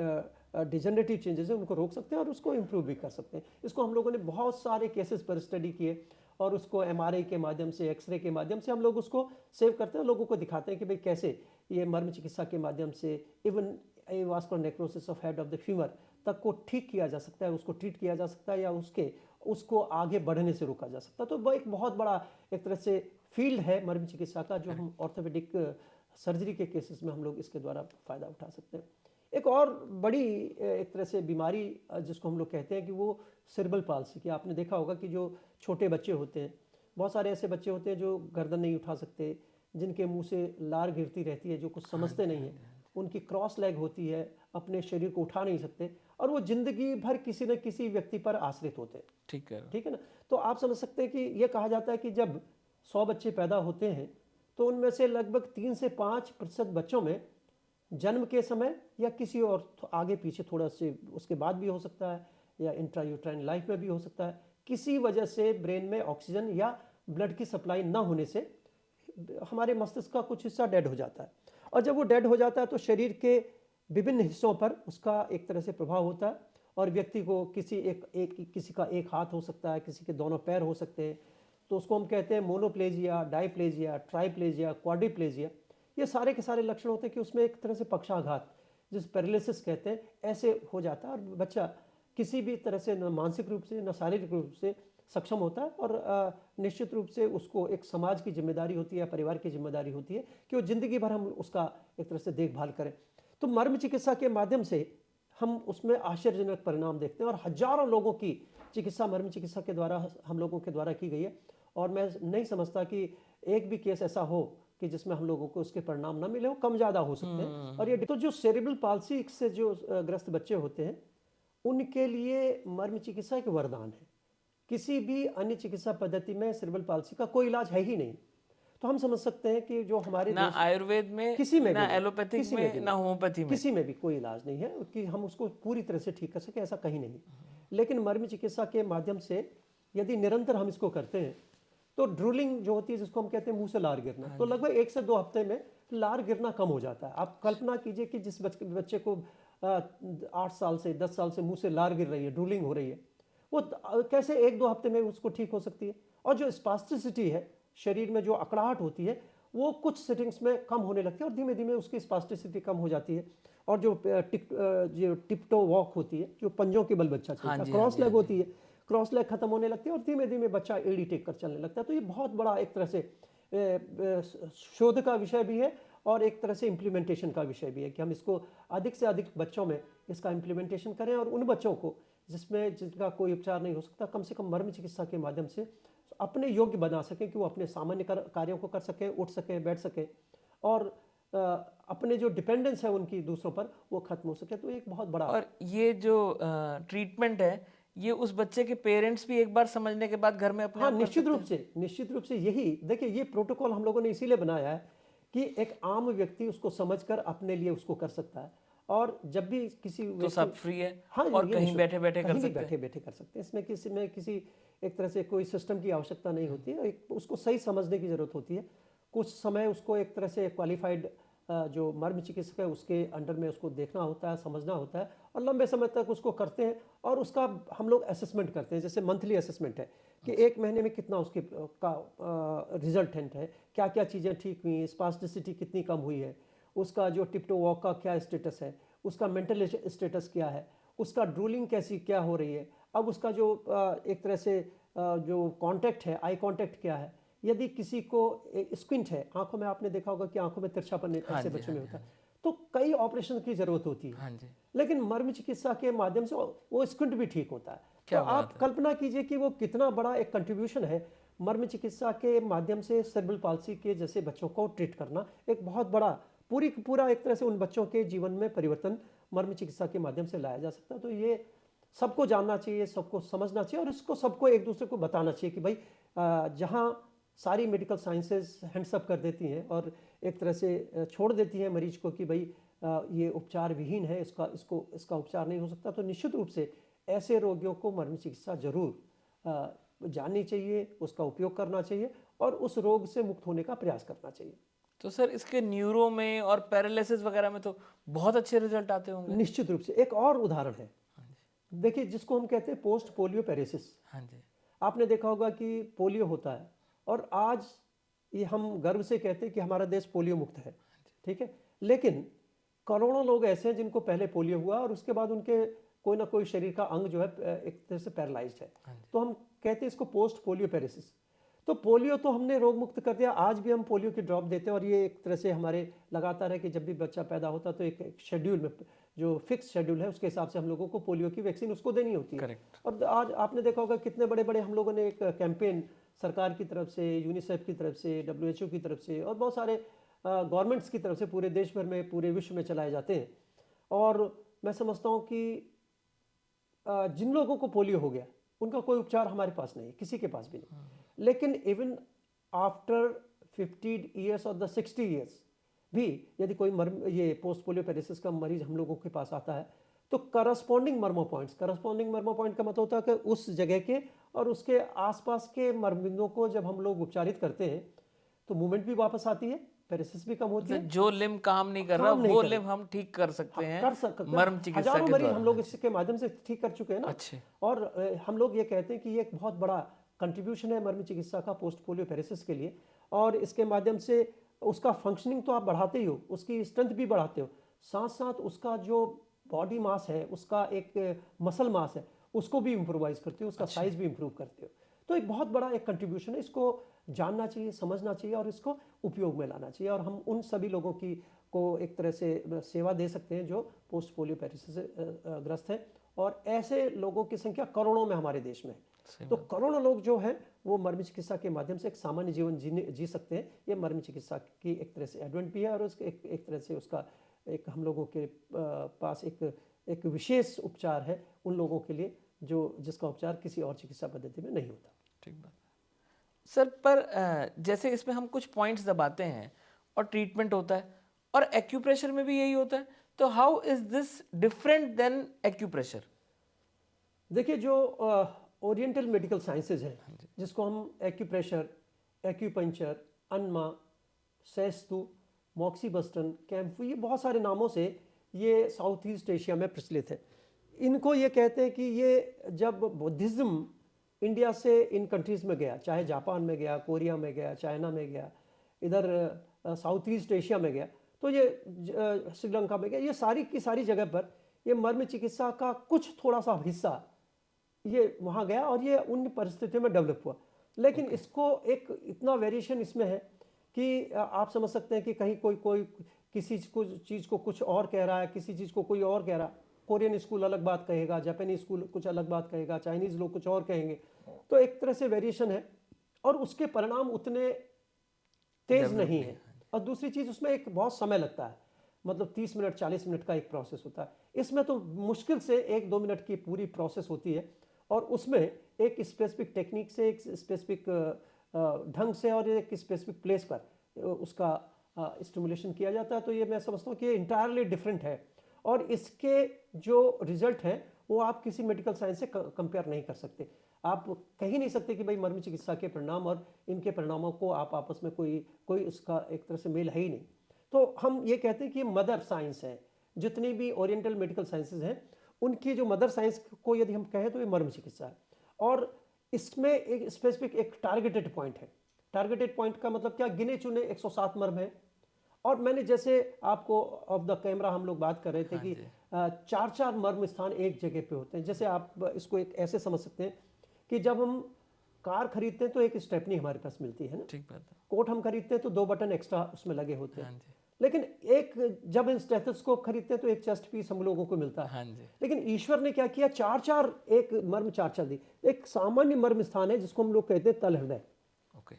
डिजेनरेटिव चेंजेस है, उनको रोक सकते हैं और उसको इम्प्रूव भी कर सकते हैं। इसको हम लोगों ने बहुत सारे केसेस पर स्टडी किए, और उसको एमआरआई के माध्यम से, एक्सरे के माध्यम से हम लोग उसको सेव करते हैं, लोगों को दिखाते हैं कि भाई कैसे ये मर्म चिकित्सा के माध्यम से even avascular necrosis of head of the femur तक को ठीक किया जा सकता है, उसको ट्रीट किया जा सकता है, या उसको आगे बढ़ने से रोका जा सकता है। तो वह एक बहुत बड़ा एक तरह से फील्ड है मर्म चिकित्सा का, जो हम ऑर्थोपेडिक सर्जरी के केसेस में हम लोग इसके द्वारा फ़ायदा उठा सकते हैं। एक और बड़ी एक तरह से बीमारी जिसको हम लोग कहते हैं कि वो सेरेब्रल पाल्सी की, आपने देखा होगा कि जो छोटे बच्चे होते हैं, बहुत सारे ऐसे बच्चे होते हैं जो गर्दन नहीं उठा सकते, जिनके मुंह से लार गिरती रहती है, जो कुछ समझते नहीं हैं, उनकी क्रॉस लेग होती है, अपने शरीर को उठा नहीं सकते, और वो जिंदगी भर किसी न किसी व्यक्ति पर आश्रित होते हैं। ठीक है। ठीक है ना। तो आप समझ सकते हैं कि ये कहा जाता है कि जब 100 बच्चे पैदा होते हैं तो उनमें से लगभग 3 से 5% बच्चों में जन्म के समय या किसी और आगे पीछे थोड़ा से उसके बाद भी हो सकता है, या इंट्रायूट्राइन लाइफ में भी हो सकता है, किसी वजह से ब्रेन में ऑक्सीजन या ब्लड की सप्लाई ना होने से हमारे मस्तिष्क का कुछ हिस्सा डेड हो जाता है। और जब वो डेड हो जाता है तो शरीर के विभिन्न हिस्सों पर उसका एक तरह से प्रभाव होता है, और व्यक्ति को किसी का एक हाथ हो सकता है, किसी के दोनों पैर हो सकते हैं। तो उसको हम कहते हैं मोनोप्लेजिया, डाइप्लेजिया, ट्राइप्लेजिया, क्वाड्रिप्लेजिया। ये सारे के सारे लक्षण होते हैं कि उसमें एक तरह से पक्षाघात, जिस पैरालिसिस कहते हैं, ऐसे हो जाता है, और बच्चा किसी भी तरह से न मानसिक रूप से न शारीरिक रूप से सक्षम होता है। और निश्चित रूप से उसको एक समाज की जिम्मेदारी होती है, परिवार की जिम्मेदारी होती है कि वो जिंदगी भर हम उसका एक तरह से देखभाल करें। तो मर्म चिकित्सा के माध्यम से हम उसमें आश्चर्यजनक परिणाम देखते हैं, और हजारों लोगों की चिकित्सा मर्म चिकित्सा के द्वारा हम लोगों के द्वारा की गई है। और मैं नहीं समझता कि एक भी केस ऐसा हो कि जिसमें हम लोगों को उसके परिणाम ना मिले हो, कम ज़्यादा हो सकते हैं। और ये तो जो सेरेब्रल पाल्सी से जो ग्रस्त बच्चे होते हैं, उनके लिए मर्म चिकित्सा एक वरदान है। किसी भी अन्य चिकित्सा पद्धति में सेरेब्रल पाल्सी का कोई इलाज है ही नहीं। तो हम समझ सकते हैं कि जो हमारे ना देश आयुर्वेद में, किसी में ना भी नहीं, एलोपैथिक किसी में, भी ना नहीं, होम्योपैथी में, किसी में भी कोई इलाज नहीं है कि हम उसको पूरी तरह से ठीक कर सके, ऐसा कहीं नहीं। लेकिन मर्म चिकित्सा के माध्यम से यदि निरंतर हम इसको करते हैं तो ड्रूलिंग जो होती है, जिसको हम कहते हैं मुंह से लार गिरना, तो लगभग 1 से 2 हफ्ते में लार गिरना कम हो जाता है। आप कल्पना कीजिए कि जिस बच्चे को 8 साल से 10 साल से मुंह से लार गिर रही है, ड्रूलिंग हो रही है, वो कैसे 1-2 हफ्ते में उसको ठीक हो सकती है। और जो स्पास्टिसिटी है, शरीर में जो अकड़ाहट होती है, वो कुछ सेटिंग्स में कम होने लगती है और धीमे धीमे उसकी स्पास्टिसिटी कम हो जाती है। और जो टिप्टो वॉक होती है, जो पंजों के बल बच्चा चलता हाँ है, जी, क्रॉस लेग होती है, क्रॉस लेग खत्म होने लगती है और धीमे धीमे बच्चा एड़ी टेक कर चलने लगता है। तो ये बहुत बड़ा एक तरह से शोध का विषय भी है और एक तरह से इम्प्लीमेंटेशन का विषय भी है कि हम इसको अधिक से अधिक बच्चों में इसका इम्प्लीमेंटेशन करें और उन बच्चों को जिनका कोई उपचार नहीं हो सकता, कम से कम मर्म चिकित्सा के माध्यम से अपने योग्य बना सकें कि वो अपने सामान्य कार्यों को कर सकें, उठ सकें, बैठ सकें और अपने जो डिपेंडेंस है उनकी दूसरों पर वो खत्म हो सके। तो एक बहुत बड़ा और ये जो ट्रीटमेंट है, ये उस बच्चे के पेरेंट्स भी एक बार समझने के बाद घर में अपने हाँ, आप कर सकते हैं? निश्चित रूप से यही देखिए, ये प्रोटोकॉल हम लोगों ने इसीलिए बनाया है कि एक आम व्यक्ति उसको समझकर अपने लिए उसको कर सकता है। और जब भी किसी तो सब फ्री है हाँ, और ये कहीं निश्चित, बैठे बैठे कर कहीं भी सकते हैं? बैठे बैठे कर सकते हैं। इसमें किसी एक तरह से कोई सिस्टम की आवश्यकता नहीं होती है, एक उसको सही समझने की जरूरत होती है। कुछ समय उसको एक तरह से क्वालिफाइड जो मर्म चिकित्सक है उसके अंडर में उसको देखना होता है, समझना होता है और लंबे समय तक उसको करते हैं और उसका हम लोग असेसमेंट करते हैं। जैसे मंथली असेसमेंट है कि एक महीने में कितना उसके का रिजल्टेंट है, क्या क्या चीज़ें ठीक हुई, स्पास्टिसिटी कितनी कम हुई है, उसका जो टिप्टो वॉक का क्या स्टेटस है, उसका मेंटल स्टेटस क्या है, उसका ड्रूलिंग कैसी क्या हो रही है, अब उसका जो एक तरह से जो कांटेक्ट है, आई कांटेक्ट क्या है, यदि किसी को स्क्विंट है आंखों में, आपने देखा होगा कि आंखों में तिरछापन हाँ ऐसे जी, बच्चों हाँ में जी, होता हाँ है, तो कई ऑपरेशन की जरूरत होती है। हाँ जी। लेकिन मर्म चिकित्सा के माध्यम से वो स्क्विंट भी ठीक होता है। तो क्या आप बात है! कल्पना कीजिए कि वो कितना बड़ा एक कंट्रीब्यूशन है। मर्म चिकित्सा के माध्यम से सेरेब्रल पाल्सी के जैसे बच्चों को ट्रीट करना एक बहुत बड़ा पूरा एक तरह से उन बच्चों के जीवन में परिवर्तन मर्म चिकित्सा के माध्यम से लाया जा सकता है। तो ये सबको जानना चाहिए, सबको समझना चाहिए और इसको सबको एक दूसरे को बताना चाहिए कि भाई जहाँ सारी मेडिकल साइंसेज हैंड्सअप कर देती हैं और एक तरह से छोड़ देती हैं मरीज को कि भाई ये उपचार विहीन है, इसका उपचार नहीं हो सकता, तो निश्चित रूप से ऐसे रोगियों को मर्म चिकित्सा जरूर जाननी चाहिए, उसका उपयोग करना चाहिए और उस रोग से मुक्त होने का प्रयास करना चाहिए। तो सर इसके न्यूरो में और पैरालिसिस वगैरह में तो बहुत अच्छे रिजल्ट आते होंगे? निश्चित रूप से एक और उदाहरण है, हाँ जी, देखिए, जिसको हम कहते हैं पोस्ट पोलियो पेरेसिस। हाँ जी, आपने देखा होगा कि पोलियो होता है और आज ये हम गर्व से कहते हैं कि हमारा देश पोलियो मुक्त है, ठीक है। लेकिन करोड़ों लोग ऐसे हैं जिनको पहले पोलियो हुआ और उसके बाद उनके कोई ना कोई शरीर का अंग जो है एक तरह से पैरालाइज्ड है। हाँ जी। तो हम कहते हैं इसको पोस्ट पोलियो पेरेसिस। तो पोलियो तो हमने रोग मुक्त कर दिया, आज भी हम पोलियो की ड्रॉप देते हैं और ये एक तरह से हमारे लगातार है कि जब भी बच्चा पैदा होता है तो एक शेड्यूल में, जो फिक्स शेड्यूल है उसके हिसाब से हम लोगों को पोलियो की वैक्सीन उसको देनी होती है। करेक्ट। और आज आपने देखा होगा कितने बड़े बड़े हम लोगों ने एक कैंपेन सरकार की तरफ से, यूनिसेफ की तरफ से, WHO की तरफ से और बहुत सारे गवर्नमेंट्स की तरफ से पूरे देश भर में, पूरे विश्व में चलाए जाते हैं। और मैं समझता हूँ कि जिन लोगों को पोलियो हो गया उनका कोई उपचार हमारे पास नहीं है, किसी के पास भी नहीं। लेकिन इवन आफ्टर 50 ईयर्स और 60 ईयर्स भी यदि कोई ये पोस्ट पोलियो पेरेसिस का मरीज हम लोगों के पास आता है तो करस्पॉन्डिंग मर्मो पॉइंट्स, करस्पॉन्डिंग मर्मो पॉइंट का मतलब होता है कि उस जगह के और उसके आसपास के मर्मबिंदुओं को जब हम लोग उपचारित करते हैं तो मूवमेंट भी वापस आती है, पेरेसिस भी कम होती है, मतलब जो लिम्ब काम नहीं कर रहा काम नहीं वो कर लिम्ब हम ठीक कर सकते हैं कर सकते हैं। मर्म चिकित्सा हजारों के मरीज द्वारा। हम लोग इसके माध्यम से ठीक कर चुके हैं ना। अच्छे। और हम लोग ये कहते हैं कि ये एक बहुत बड़ा कंट्रीब्यूशन है मर्म चिकित्सा का पोस्ट पोलियो पेरेसिस के लिए। और इसके माध्यम से उसका फंक्शनिंग तो आप बढ़ाते ही हो, उसकी स्ट्रेंथ भी बढ़ाते हो, साथ साथ उसका जो बॉडी मास है, उसका एक मसल मास है, उसको भी इम्प्रोवाइज करते हो, उसका साइज भी इम्प्रूव करते हो। तो एक बहुत बड़ा एक कंट्रीब्यूशन है, इसको जानना चाहिए, समझना चाहिए और इसको उपयोग में लाना चाहिए। और हम उन सभी लोगों की को एक तरह से सेवा दे सकते हैं जो पोस्ट पोलियो पेरेसिस से ग्रस्त हैं और ऐसे लोगों की संख्या करोड़ों में हमारे देश में है। तो करोड़ों लोग जो हैं वो मर्म चिकित्सा के माध्यम से एक सामान्य जीवन जी सकते हैं। ये मर्म चिकित्सा की एक तरह से एडवेंट भी है और उसके एक तरह से उसका एक हम लोगों के पास एक विशेष उपचार है उन लोगों के लिए जिसका उपचार किसी और चिकित्सा पद्धति में नहीं होता। ठीक बात सर। पर जैसे इसमें हम कुछ पॉइंट्स दबाते हैं और ट्रीटमेंट होता है और एक्यूप्रेशर में भी यही होता है, तो how is this different than acupressure? देखिए, जो ओरिएंटल मेडिकल साइंसेज हैं जिसको हम एक्यूप्रेशर, एक्यूपंक्चर, अनमा, सेस्तु, मॉक्सीबस्टन, कैम्फू, ये बहुत सारे नामों से ये साउथ ईस्ट एशिया में प्रचलित है। इनको ये कहते हैं कि ये जब बुद्धिज़्म इंडिया से इन कंट्रीज़ में गया, चाहे जापान में गया, कोरिया में गया, चाइना में गया, इधर साउथ ईस्ट एशिया में गया, तो ये श्रीलंका में गया, ये सारी की सारी जगह पर ये मर्म चिकित्सा का कुछ थोड़ा सा हिस्सा ये वहाँ गया और ये उन परिस्थितियों में डेवलप हुआ। लेकिन इसको एक इतना वेरिएशन इसमें है कि आप समझ सकते हैं कि कहीं कोई कोई किसी चीज़ को कुछ और कह रहा है, किसी चीज़ को कोई और कह रहा है। कोरियन स्कूल अलग बात कहेगा, जापानी स्कूल कुछ अलग बात कहेगा, चाइनीज़ लोग कुछ और कहेंगे। तो एक तरह से वेरिएशन है और उसके परिणाम उतने तेज नहीं है। और दूसरी चीज़, उसमें एक बहुत समय लगता है, मतलब 30 मिनट 40 मिनट का एक प्रोसेस होता है। इसमें तो मुश्किल से 1-2 मिनट की पूरी प्रोसेस होती है और उसमें एक स्पेसिफिक टेक्निक से, एक स्पेसिफिक ढंग से और एक स्पेसिफिक प्लेस पर उसका स्टिमुलेशन किया जाता है। तो ये मैं समझता हूँ कि इंटायरली डिफरेंट है और इसके जो रिजल्ट हैं वो आप किसी मेडिकल साइंस से कंपेयर नहीं कर सकते। आप कह ही नहीं सकते कि भाई मर्म चिकित्सा के परिणाम और इनके परिणामों को आप आपस में कोई इसका एक तरह से मेल है ही नहीं। तो हम ये कहते हैं कि मदर साइंस है। जितनी भी ओरिएंटल मेडिकल साइंसेज हैं उनकी जो मदर साइंस को यदि हम कहें तो ये मर्म चिकित्सा है। और इसमें एक स्पेसिफिक एक टारगेटेड पॉइंट है। टारगेटेड पॉइंट का मतलब क्या, गिने चुने 107 मर्म है। और मैंने जैसे आपको ऑफ द कैमरा हम लोग बात कर रहे थे कि 4-4 मर्म स्थान एक जगह पे होते हैं। जैसे आप इसको एक ऐसे समझ सकते हैं कि जब हम कार खरीदते हैं तो एक स्टेपनी हमारे पास मिलती है ना, ठीक बात है। कोट हम खरीदते हैं तो 2 बटन एक्स्ट्रा उसमें लगे होते हैं। हाँ जी, लेकिन एक जब हम स्टेथोस्कोप खरीदते हैं तो एक चेस्ट पीस हम लोगों को मिलता है। हाँ जी, लेकिन ईश्वर ने क्या किया, 4-4 एक मर्म 4-4 दी। एक सामान्य मर्म स्थान है जिसको हम लोग कहते हैं तल हृदय। ओके,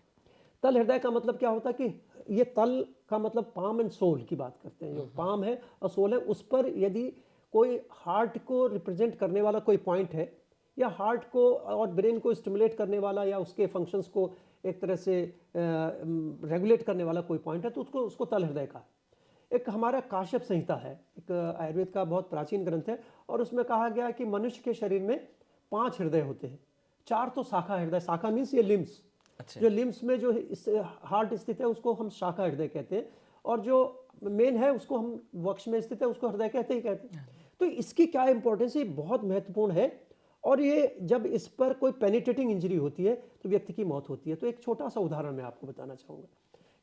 तल हृदय का मतलब क्या होता है कि ये तल का मतलब पाम एंड सोल की बात करते हैं। जो पाम है और सोल है, उस पर यदि कोई हार्ट को रिप्रेजेंट करने वाला कोई पॉइंट है या हार्ट को और ब्रेन को स्टिमुलेट करने वाला या उसके फंक्शंस को एक तरह से रेगुलेट करने वाला कोई पॉइंट है तो उसको उसको तल हृदय का। एक हमारा काश्यप संहिता है, एक आयुर्वेद का बहुत प्राचीन ग्रंथ है और उसमें कहा गया कि मनुष्य के शरीर में 5 हृदय होते हैं। 4 तो शाखा हृदय, शाखा मीन्स ये लिम्स, अच्छा, जो लिम्स में जो हार्ट स्थित है उसको हम शाखा हृदय कहते हैं और जो मेन है उसको हम वक्ष में स्थित है उसको हृदय कहते ही कहते हैं। तो इसकी क्या इंपॉर्टेंस है, ये बहुत महत्वपूर्ण है। और ये जब इस पर कोई पेनिट्रेटिंग इंजरी होती है तो व्यक्ति की मौत होती है। तो एक छोटा सा उदाहरण मैं आपको बताना चाहूँगा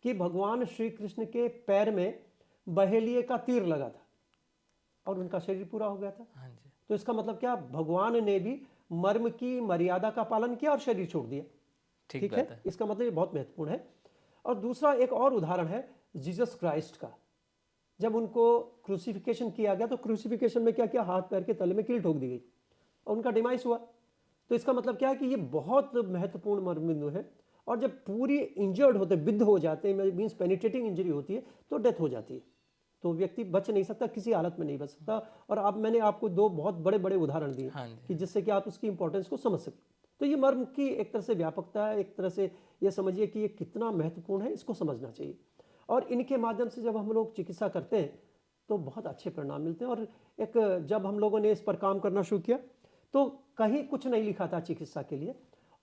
कि भगवान श्री कृष्ण के पैर में बहेलिए का तीर लगा था और उनका शरीर पूरा हो गया था। हाँ जी, तो इसका मतलब क्या, भगवान ने भी मर्म की मर्यादा का पालन किया और शरीर छोड़ दिया। ठीक ठीक बात है, है। इसका मतलब ये बहुत महत्वपूर्ण है। और दूसरा एक और उदाहरण है जीसस क्राइस्ट का। जब उनको क्रूसिफिकेशन किया गया तो क्रूसिफिकेशन में क्या किया, हाथ पैर के तले में कील ठोक दी गई और उनका डिमाइस हुआ। तो इसका मतलब क्या है कि ये बहुत महत्वपूर्ण मर्म बिंदु है। और जब पूरी इंजर्ड होते, विद्ध हो जाते हैं, मीन्स पेनिट्रेटिंग इंजरी होती है तो डेथ हो जाती है। तो व्यक्ति बच नहीं सकता, किसी हालत में नहीं बच सकता। और अब मैंने आपको 2 बहुत बड़े बड़े उदाहरण दिए हाँ जी, कि जिससे कि आप उसकी इंपॉर्टेंस को समझ सकें। तो ये मर्म की एक तरह से व्यापकता है, एक तरह से ये समझिए कि ये कितना महत्वपूर्ण है, इसको समझना चाहिए। और इनके माध्यम से जब हम लोग चिकित्सा करते हैं तो बहुत अच्छे परिणाम मिलते हैं। और एक जब हम लोगों ने इस पर काम करना शुरू किया तो कहीं कुछ नहीं लिखा था चिकित्सा के लिए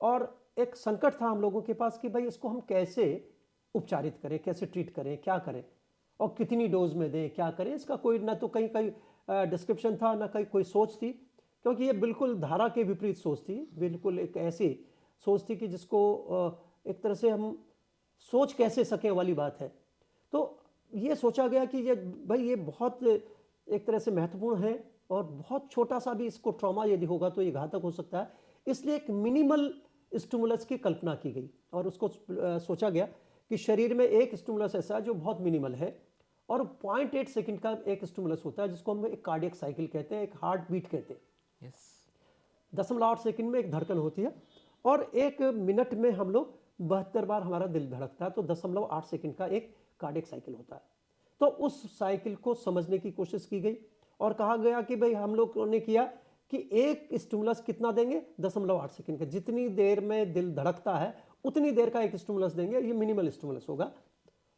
और एक संकट था हम लोगों के पास कि भाई इसको हम कैसे उपचारित करें, कैसे ट्रीट करें, क्या करें और कितनी डोज में दें, क्या करें। इसका कोई ना तो कहीं कहीं डिस्क्रिप्शन था, ना कहीं कोई सोच थी, क्योंकि ये बिल्कुल धारा के विपरीत सोच थी। बिल्कुल एक ऐसी सोच थी कि जिसको एक तरह से हम सोच कैसे सकें वाली बात है। तो ये सोचा गया कि ये भाई ये बहुत एक तरह से महत्वपूर्ण है और बहुत छोटा सा भी इसको ट्रॉमा यदि होगा तो ये घातक हो सकता है। इसलिए एक मिनिमल स्टिमुलस की कल्पना की गई और उसको सोचा गया कि शरीर में एक स्टिमुलस ऐसा है जो बहुत मिनिमल है और 0.8 सेकंड का एक स्टिमुलस होता है जिसको हम एक कार्डियक साइकिल कहते हैं, एक हार्ट बीट कहते हैं। यस, 0.8 सेकंड में एक धड़कन होती है और 1 मिनट में हम लोग 72 बार हमारा दिल धड़कता है। तो 0.8 सेकंड का एक कार्डियक साइकिल होता है। तो उस साइकिल को समझने की कोशिश की गई और कहा गया कि भाई हम लोगों ने किया कि एक स्टिमुलस कितना देंगे, 0.8 सेकंड का। जितनी देर में दिल धड़कता है उतनी देर का एक स्टिमुलस देंगे, ये मिनिमल स्टिमुलस होगा।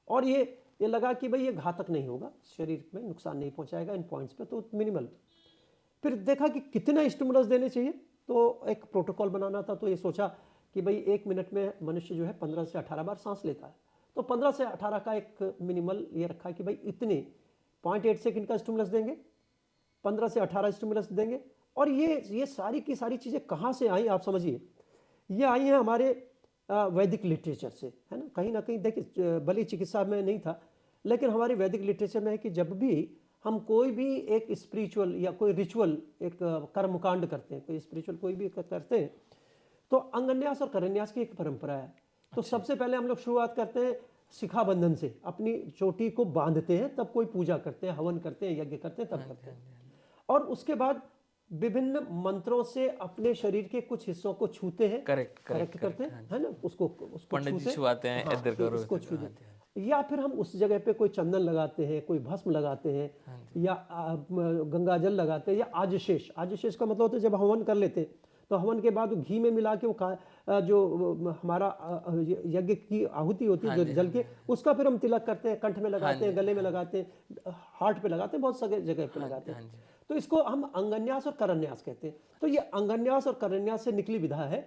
और ये लगा कि भाई ये घातक नहीं होगा, शरीर में नुकसान नहीं पहुंचाएगा इन पॉइंट्स पे, तो मिनिमल। फिर देखा कि कितना स्टिमुलस देने चाहिए, तो एक प्रोटोकॉल बनाना था। तो ये सोचा कि भाई 1 मिनट में मनुष्य जो है 15 से 18 बार सांस लेता है, तो 15 से 18 का एक मिनिमल ये रखा कि भाई इतने 0.8 सेकंड का स्टिमुलस देंगे, 15 से 18 स्टिमुलस देंगे। और ये सारी की सारी चीज़ें कहाँ से आई आप समझिए। ये आई हैं हमारे वैदिक लिटरेचर से, है ना कहीं देखिए भले चिकित्सा में नहीं था, लेकिन हमारी वैदिक लिटरेचर में है कि जब भी हम कोई भी एक स्पिरिचुअल या कोई रिचुअल एक कर्मकांड करते हैं, कोई स्पिरिचुअल कोई भी करते हैं, तो अंगन्यास और करन्यास की एक परंपरा है। तो सबसे पहले हम लोग शुरुआत करते हैं शिखा बंधन से, अपनी चोटी को बांधते हैं, तब कोई पूजा करते हैं, हवन करते हैं, यज्ञ करते हैं, तब करते हैं। और उसके बाद विभिन्न मंत्रों से अपने शरीर के कुछ हिस्सों को छूते हैं, करेक्ट करते हैं, है ना, उसको पंडित जी छुआते हैं, हाँ, इधर तो करो, इसको छू देते हैं। या फिर हम उस जगह पे कोई चंदन लगाते हैं, कोई भस्म लगाते हैं, या गंगा जल लगाते हैं, या आजशेष का मतलब होता है जब हवन कर लेते हैं तो हवन के बाद घी में मिला के वो जो हमारा यज्ञ की आहुति होती है जो जल के, उसका फिर हम तिलक करते हैं, कंठ में लगाते हैं, गले में लगाते हैं, हार्ट पे लगाते हैं, बहुत सारे जगह पे लगाते हैं। तो इसको हम अंगन्यास और करन्यास कहते हैं। तो ये अंगन्यास और करन्यास से निकली विधा है,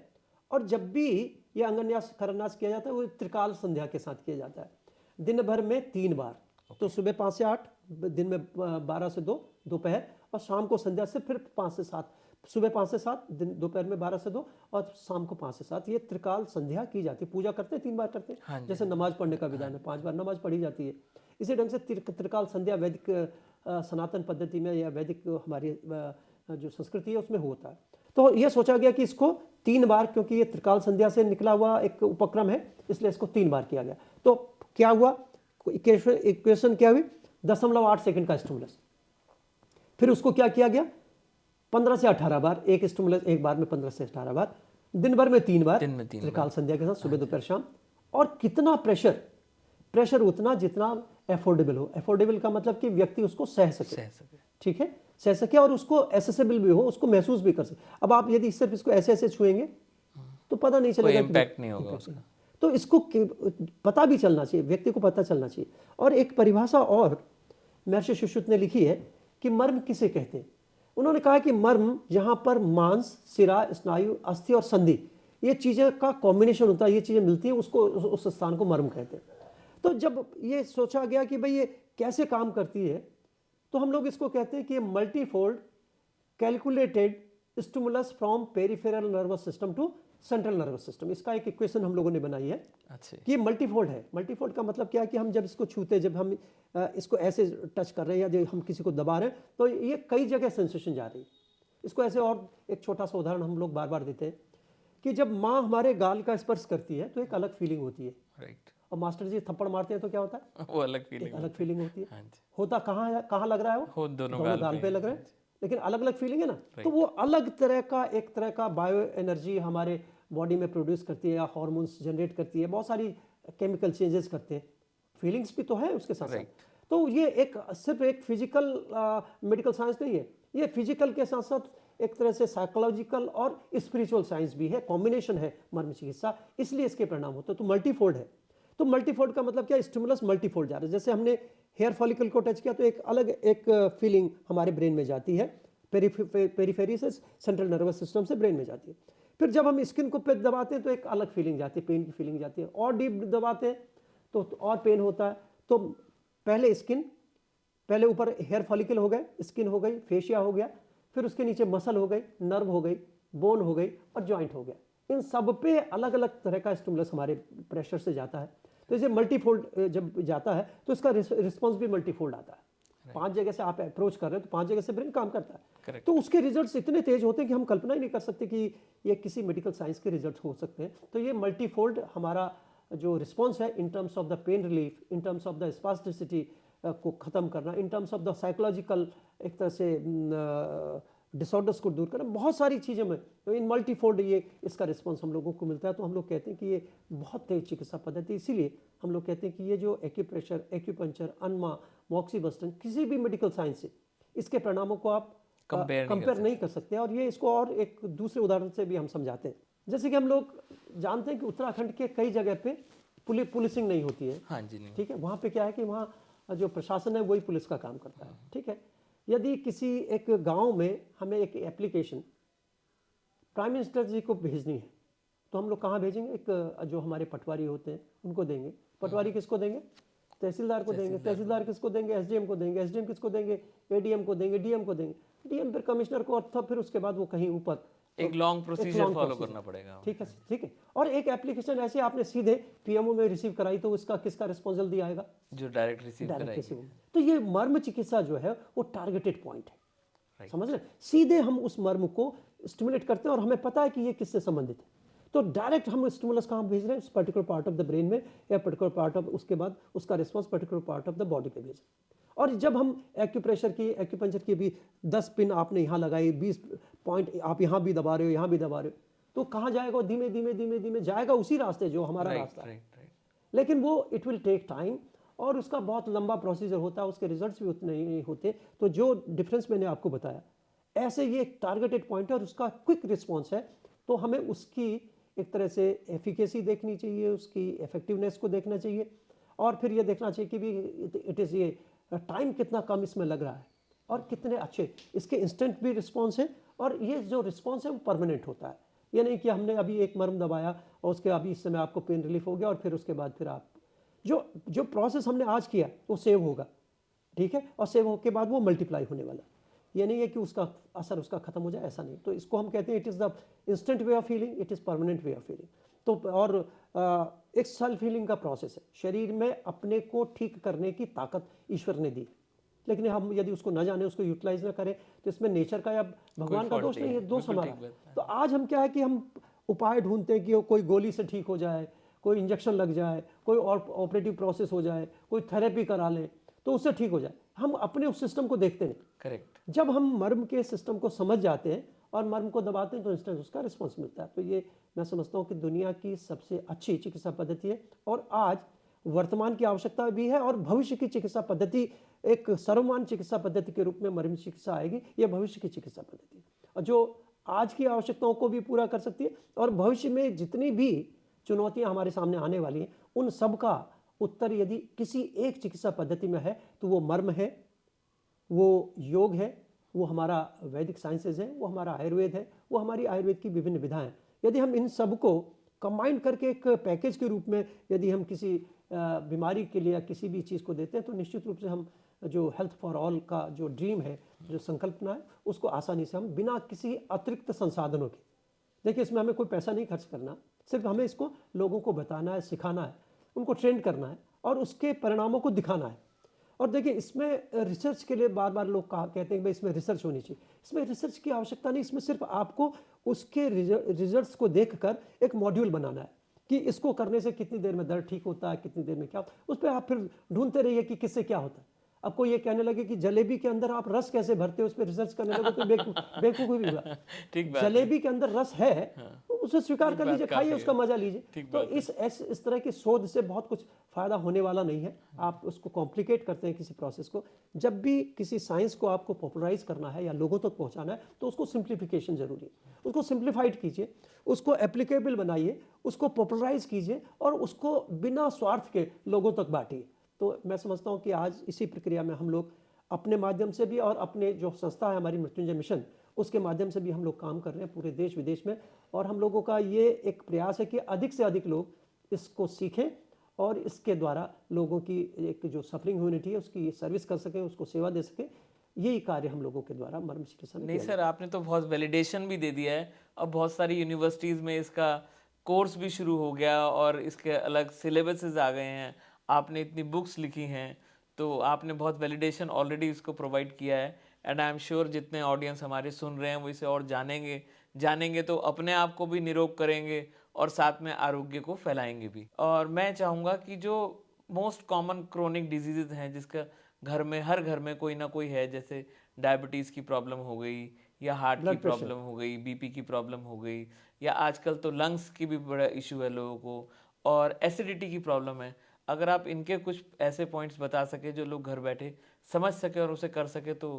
और जब भी ये अंगन्यास करन्यास किया जाता है वो त्रिकाल संध्या के साथ किया जाता है, दिन भर में 3 बार। तो सुबह 5 से 8, दिन में 12 से 2 दोपहर, और शाम को संध्या से फिर 5 से 7, सुबह 5 से 7, दिन दोपहर में 12 से 2, और शाम को 5 से 7। ये त्रिकाल संध्या की जाती है, पूजा करते हैं 3 बार करते हैं, जैसे नमाज पढ़ने का विधान है 5 बार नमाज पढ़ी जाती है। इसी ढंग से त्रिकाल संध्या वैदिक सनातन पद्धति में या वैदिक हमारी जो संस्कृति है उसमें होता है। तो यह सोचा गया कि इसको 3 बार, क्योंकि ये त्रिकाल संध्या से निकला हुआ एक उपक्रम है, इसलिए इसको 3 बार किया गया। तो क्या हुआ, इक्वेशन क्या हुई, 0.8 सेकंड का स्टिमुलस, फिर उसको क्या किया गया 15 से 18 बार, एक स्टिमुलस एक बार में 15 से 18 बार, दिन भर में 3 बार, त्रिकाल संध्या के साथ सुबह दोपहर शाम। और कितना प्रेशर उतना जितना एफोर्डेबल हो। एफोर्डेबल का मतलब कि व्यक्ति उसको सह सके, ठीक है, सह सके, और उसको एसेसिबल भी हो, उसको महसूस भी कर सके। अब आप यदि सिर्फ इसको ऐसे छुएंगे तो पता नहीं चलेगा, इम्पैक्ट नहीं होगा उसका। तो इसको पता भी चलना चाहिए, व्यक्ति को पता चलना चाहिए। और एक परिभाषा और महर्षि सुश्रुत ने लिखी है कि मर्म किसे कहते हैं। उन्होंने कहा कि मर्म जहां पर मांस, सिरा, स्नायु, अस्थि और संधि, ये चीजें का कॉम्बिनेशन होता है, ये चीजें मिलती हैं, उसको उस स्थान को मर्म कहते हैं। तो जब ये सोचा गया कि भाई ये कैसे काम करती है, तो हम लोग इसको कहते हैं कि multifold calculated stimulus from peripheral nervous system to central nervous system. इसका एक इक्वेशन हम लोगों ने बनाई है। अच्छा, कि ये मल्टीफोल्ड है। मल्टीफोल्ड का मतलब क्या है कि हम जब इसको छूते, जब हम इसको ऐसे टच कर रहे हैं या जब हम किसी को दबा रहे हैं, तो ये कई जगह सेंसेशन जा रही है। इसको ऐसे, और एक छोटा सा उदाहरण हम लोग बार बार देते हैं कि जब माँ हमारे गाल का स्पर्श करती है तो एक अलग फीलिंग होती है, राइट, और मास्टर जी थप्पड़ मारते हैं तो क्या होता है, वो अलग फीलिंग होती है। होता कहाँ लग रहा है, वो दोनों गाल पे लग रहा है, लेकिन अलग अलग फीलिंग है ना। तो वो अलग तरह का, एक तरह का बायो एनर्जी हमारे बॉडी में प्रोड्यूस करती है, या हार्मोन्स जनरेट करती है, बहुत सारी केमिकल चेंजेस करते हैं, फीलिंग्स भी तो है उसके साथ साथ। तो ये एक सिर्फ एक फिजिकल मेडिकल साइंस नहीं है, ये फिजिकल के साथ साथ एक तरह से साइकोलॉजिकल और स्पिरिचुअल साइंस भी है, कॉम्बिनेशन है मर्म चिकित्सा, इसलिए इसके परिणाम होते हैं। तो मल्टीफोल्ड है। तो मल्टीफोल्ड का मतलब क्या, स्टिमुलस मल्टीफोल्ड जा रहा है। जैसे हमने हेयर फॉलिकल को टच किया तो एक अलग एक फीलिंग हमारे ब्रेन में जाती है, पेरिफेरी से सेंट्रल नर्वस सिस्टम से ब्रेन में जाती है। फिर जब हम स्किन को पे दबाते हैं तो एक अलग फीलिंग जाती है, पेन की फीलिंग जाती है, और डीप दबाते हैं तो और पेन होता है। तो पहले स्किन, पहले ऊपर हेयर फॉलिकल हो गए, स्किन हो गई, फेशिया हो गया, फिर उसके नीचे मसल हो गई, नर्व हो गई, बोन हो गई, और जॉइंट हो गया। इन सब पे अलग अलग तरह का स्टिमुलस हमारे प्रेशर से जाता है। तो इसे मल्टीफोल्ड जब जाता है तो इसका रिस्पॉन्स भी मल्टीफोल्ड आता है। 5 जगह से आप अप्रोच कर रहे हो तो 5 जगह से ब्रेन काम करता है। तो उसके रिजल्ट्स इतने तेज होते हैं कि हम कल्पना ही नहीं कर सकते कि ये किसी मेडिकल साइंस के रिजल्ट हो सकते हैं। तो ये मल्टीफोल्ड हमारा जो रिस्पॉन्स है, in terms of the pain relief, in terms of the spasticity को ख़त्म करना, in terms of the psychological एक तरह से डिसऑर्डर्स को दूर करना, बहुत सारी चीज़ें में तो इन मल्टीफोल्ड ये इसका रिस्पॉन्स हम लोगों को मिलता है। तो हम लोग कहते हैं कि ये बहुत तेज चिकित्सा पद्धति, इसीलिए हम लोग कहते हैं कि ये जो एक्यूप्रेशर, एक्यूपंक्चर, अनमा, मॉक्सीबस्टन, किसी भी मेडिकल साइंस से इसके परिणामों को आप कंपेयर नहीं कर सकते। और ये इसको और एक दूसरे उदाहरण से भी हम समझाते हैं। जैसे कि हम लोग जानते हैं कि उत्तराखंड के कई जगह पे पुलिसिंग नहीं होती है। हाँ जी, नहीं। ठीक है, वहाँ पे क्या है कि वहाँ जो प्रशासन है वही पुलिस का काम करता है। ठीक है, यदि किसी एक गांव में हमें एक एप्लीकेशन प्राइम मिनिस्टर जी को भेजनी है तो हम लोग कहाँ भेजेंगे, एक जो हमारे पटवारी होते हैं उनको देंगे। पटवारी किसको देंगे, तहसीलदार को देंगे। तहसीलदार किसको देंगे, एसडीएम को देंगे। एसडीएम किसको देंगे, एडीएम को देंगे। डीएम को देंगे, डीएम फिर कमिश्नर को, और फिर उसके बाद वो कहीं ऊपर एक लॉन्ग एक प्रोसीजर long फॉलो procedure। करना पड़ेगा। ठीक है, ठीक है। और एक एप्लीकेशन ऐसे आपने सीधे पीएमओ में रिसीव कराई तो उसका किसका रिस्पॉन्स जल्दी आएगा? जो डायरेक्ट रिसीव डायरेक्ट कराएगी। रिसीव। तो ये मर्म चिकित्सा जो है वो टारगेटेड पॉइंट है, राइट। समझ रहे हैं? सीधे हम उस मर्म को स्टिमुलेट करते हैं और हमें पता है कि ये किससे संबंधित है, तो डायरेक्ट हम स्टिमुलस कहाँ भेज रहे हैं? उस particular part of the brain में या पर्टिकुलर पार्ट ऑफ, उसके बाद उसका response particular part of the body पे भेज रहे हैं। और जब हम एक्यूप्रेशर की, एक्यूपंचर की भी 10 पिन आपने यहाँ लगाई, 20 पॉइंट आप यहाँ भी दबा रहे हो, यहाँ भी दबा रहे हो, तो कहाँ जाएगा? धीमे धीमे धीमे धीमे जाएगा उसी रास्ते जो हमारा रास्ता है। Right right. लेकिन वो इट विल टेक टाइम और उसका बहुत लंबा प्रोसीजर होता है, उसके रिजल्ट्स भी उतने नहीं होते। तो जो डिफरेंस मैंने आपको बताया, ऐसे ये एक टारगेटेड पॉइंट है और उसका क्विक रिस्पॉन्स है, तो हमें उसकी एक तरह से एफिकेसी देखनी चाहिए, उसकी इफेक्टिवनेस को देखना चाहिए और फिर ये देखना चाहिए कि भी इट इज़ ये टाइम कितना कम इसमें लग रहा है और कितने अच्छे इसके इंस्टेंट भी रिस्पॉन्स है और ये जो रिस्पॉन्स है वो परमानेंट होता है। ये नहीं कि हमने अभी एक मर्म दबाया और उसके अभी इस समय आपको पेन रिलीफ हो गया और फिर उसके बाद फिर आप जो जो प्रोसेस हमने आज किया वो सेव होगा, ठीक है, और सेव होने के बाद वो मल्टीप्लाई होने वाला। ये नहीं है कि उसका असर उसका खत्म हो जाए, ऐसा नहीं। तो इसको हम कहते हैं it is the instant way of healing, it is permanent way of healing. तो और एक सेल्फ हीलिंग का प्रोसेस है। शरीर में अपने को ठीक करने की ताकत ईश्वर ने दी, लेकिन हम यदि उसको न जाने, उसको यूटिलाइज ना करें, तो इसमें नेचर का या भगवान का दोष नहीं है, दोष हमारा है। तो आज हम क्या है कि हम उपाय ढूंढते हैं कि कोई गोली से ठीक हो जाए, कोई इंजेक्शन लग जाए, कोई और ऑपरेटिव प्रोसेस हो जाए, कोई थेरेपी करा लें तो उससे ठीक हो जाए। हम अपने उस सिस्टम को देखते नहीं। करेक्ट। जब हम मर्म के सिस्टम को समझ जाते हैं और मर्म को दबाते हैं तो इंस्टेंट उसका रिस्पॉन्स मिलता है। तो ये मैं समझता हूँ कि दुनिया की सबसे अच्छी चिकित्सा पद्धति है और आज वर्तमान की आवश्यकता भी है और भविष्य की चिकित्सा पद्धति एक सर्वमान्य चिकित्सा पद्धति के रूप में मर्म चिकित्सा आएगी। ये भविष्य की चिकित्सा पद्धति है और जो आज की आवश्यकताओं को भी पूरा कर सकती है और भविष्य में जितनी भी चुनौतियां हमारे सामने आने वाली हैं उन सब का उत्तर यदि किसी एक चिकित्सा पद्धति में है तो वो मर्म है, वो योग है, वो हमारा वैदिक साइंसेज है, वो हमारा आयुर्वेद है, वो हमारी आयुर्वेद की विभिन्न विधाएं। यदि हम इन सब को कंबाइन करके एक पैकेज के रूप में यदि हम किसी बीमारी के लिए या किसी भी चीज़ को देते हैं तो निश्चित रूप से हम जो हेल्थ फॉर ऑल का जो ड्रीम है, जो संकल्पना है, उसको आसानी से हम बिना किसी अतिरिक्त संसाधनों के, देखिए इसमें हमें कोई पैसा नहीं खर्च करना, सिर्फ हमें इसको लोगों को बताना है, सिखाना है, उनको ट्रेन करना है और उसके परिणामों को दिखाना है। और देखिए इसमें रिसर्च के लिए बार बार लोग कहते हैं कि भाई इसमें रिसर्च होनी चाहिए। इसमें रिसर्च की आवश्यकता नहीं, इसमें सिर्फ आपको उसके रिजल्ट्स को देखकर एक मॉड्यूल बनाना है कि इसको करने से कितनी देर में दर्द ठीक होता है, कितनी देर में क्या होता है। उस पर आप फिर ढूंढते रहिए कि किससे क्या होता है। अब कोई ये कहने लगे कि जलेबी के अंदर आप रस कैसे भरते हो, उस पर रिसर्च करने लगे तो बेवकूफ़ी भी हुआ। ठीक बात। जलेबी के अंदर रस है, तो उसे स्वीकार कर बात लीजिए, खाइए, काफी उसका है। मजा लीजिए। ठीक तो बात है। इस तरह की शोध से बहुत कुछ फायदा होने वाला नहीं है। आप उसको कॉम्प्लिकेट करते हैं किसी प्रोसेस को। जब भी किसी साइंस को आपको पॉपुलराइज करना है या लोगों तक पहुंचाना है तो उसको सिंप्लीफिकेशन जरूरी है। उसको सिंप्लीफाइड कीजिए, उसको एप्लीकेबल बनाइए, उसको पॉपुलराइज कीजिए और उसको बिना स्वार्थ के लोगों तक बांटिए। तो मैं समझता हूँ कि आज इसी प्रक्रिया में हम लोग अपने माध्यम से भी और अपने जो संस्था है हमारी मृत्युंजय मिशन, उसके माध्यम से भी हम लोग काम कर रहे हैं पूरे देश विदेश में। और हम लोगों का ये एक प्रयास है कि अधिक से अधिक लोग इसको सीखें और इसके द्वारा लोगों की एक जो सफरिंग ह्यूमैनिटी है उसकी सर्विस कर सकें, उसको सेवा दे सकें। यही कार्य हम लोगों के द्वारा मर्म चिकित्सा में नहीं किया सर, आपने तो बहुत वैलिडेशन भी दे दिया है। अब बहुत सारी यूनिवर्सिटीज़ में इसका कोर्स भी शुरू हो गया और इसके अलग सिलेबसेस आ गए हैं। आपने इतनी बुक्स लिखी हैं, तो आपने बहुत वैलिडेशन ऑलरेडी इसको प्रोवाइड किया है। एंड आई एम श्योर जितने ऑडियंस हमारे सुन रहे हैं वो इसे और जानेंगे तो अपने आप को भी निरोग करेंगे और साथ में आरोग्य को फैलाएंगे भी। और मैं चाहूँगा कि जो मोस्ट कॉमन क्रोनिक डिजीज़ हैं जिसका हर घर में कोई ना कोई है, जैसे डायबिटीज़ की प्रॉब्लम हो गई या हार्ट की ब्लड प्रेशर। प्रॉब्लम हो गई, बीपी की प्रॉब्लम हो गई, या आजकल तो लंग्स की भी बड़ा इशू है लोगों को, और एसिडिटी की प्रॉब्लम है। अगर आप इनके कुछ ऐसे पॉइंट्स बता सके जो लोग घर बैठे समझ सके और उसे कर सके तो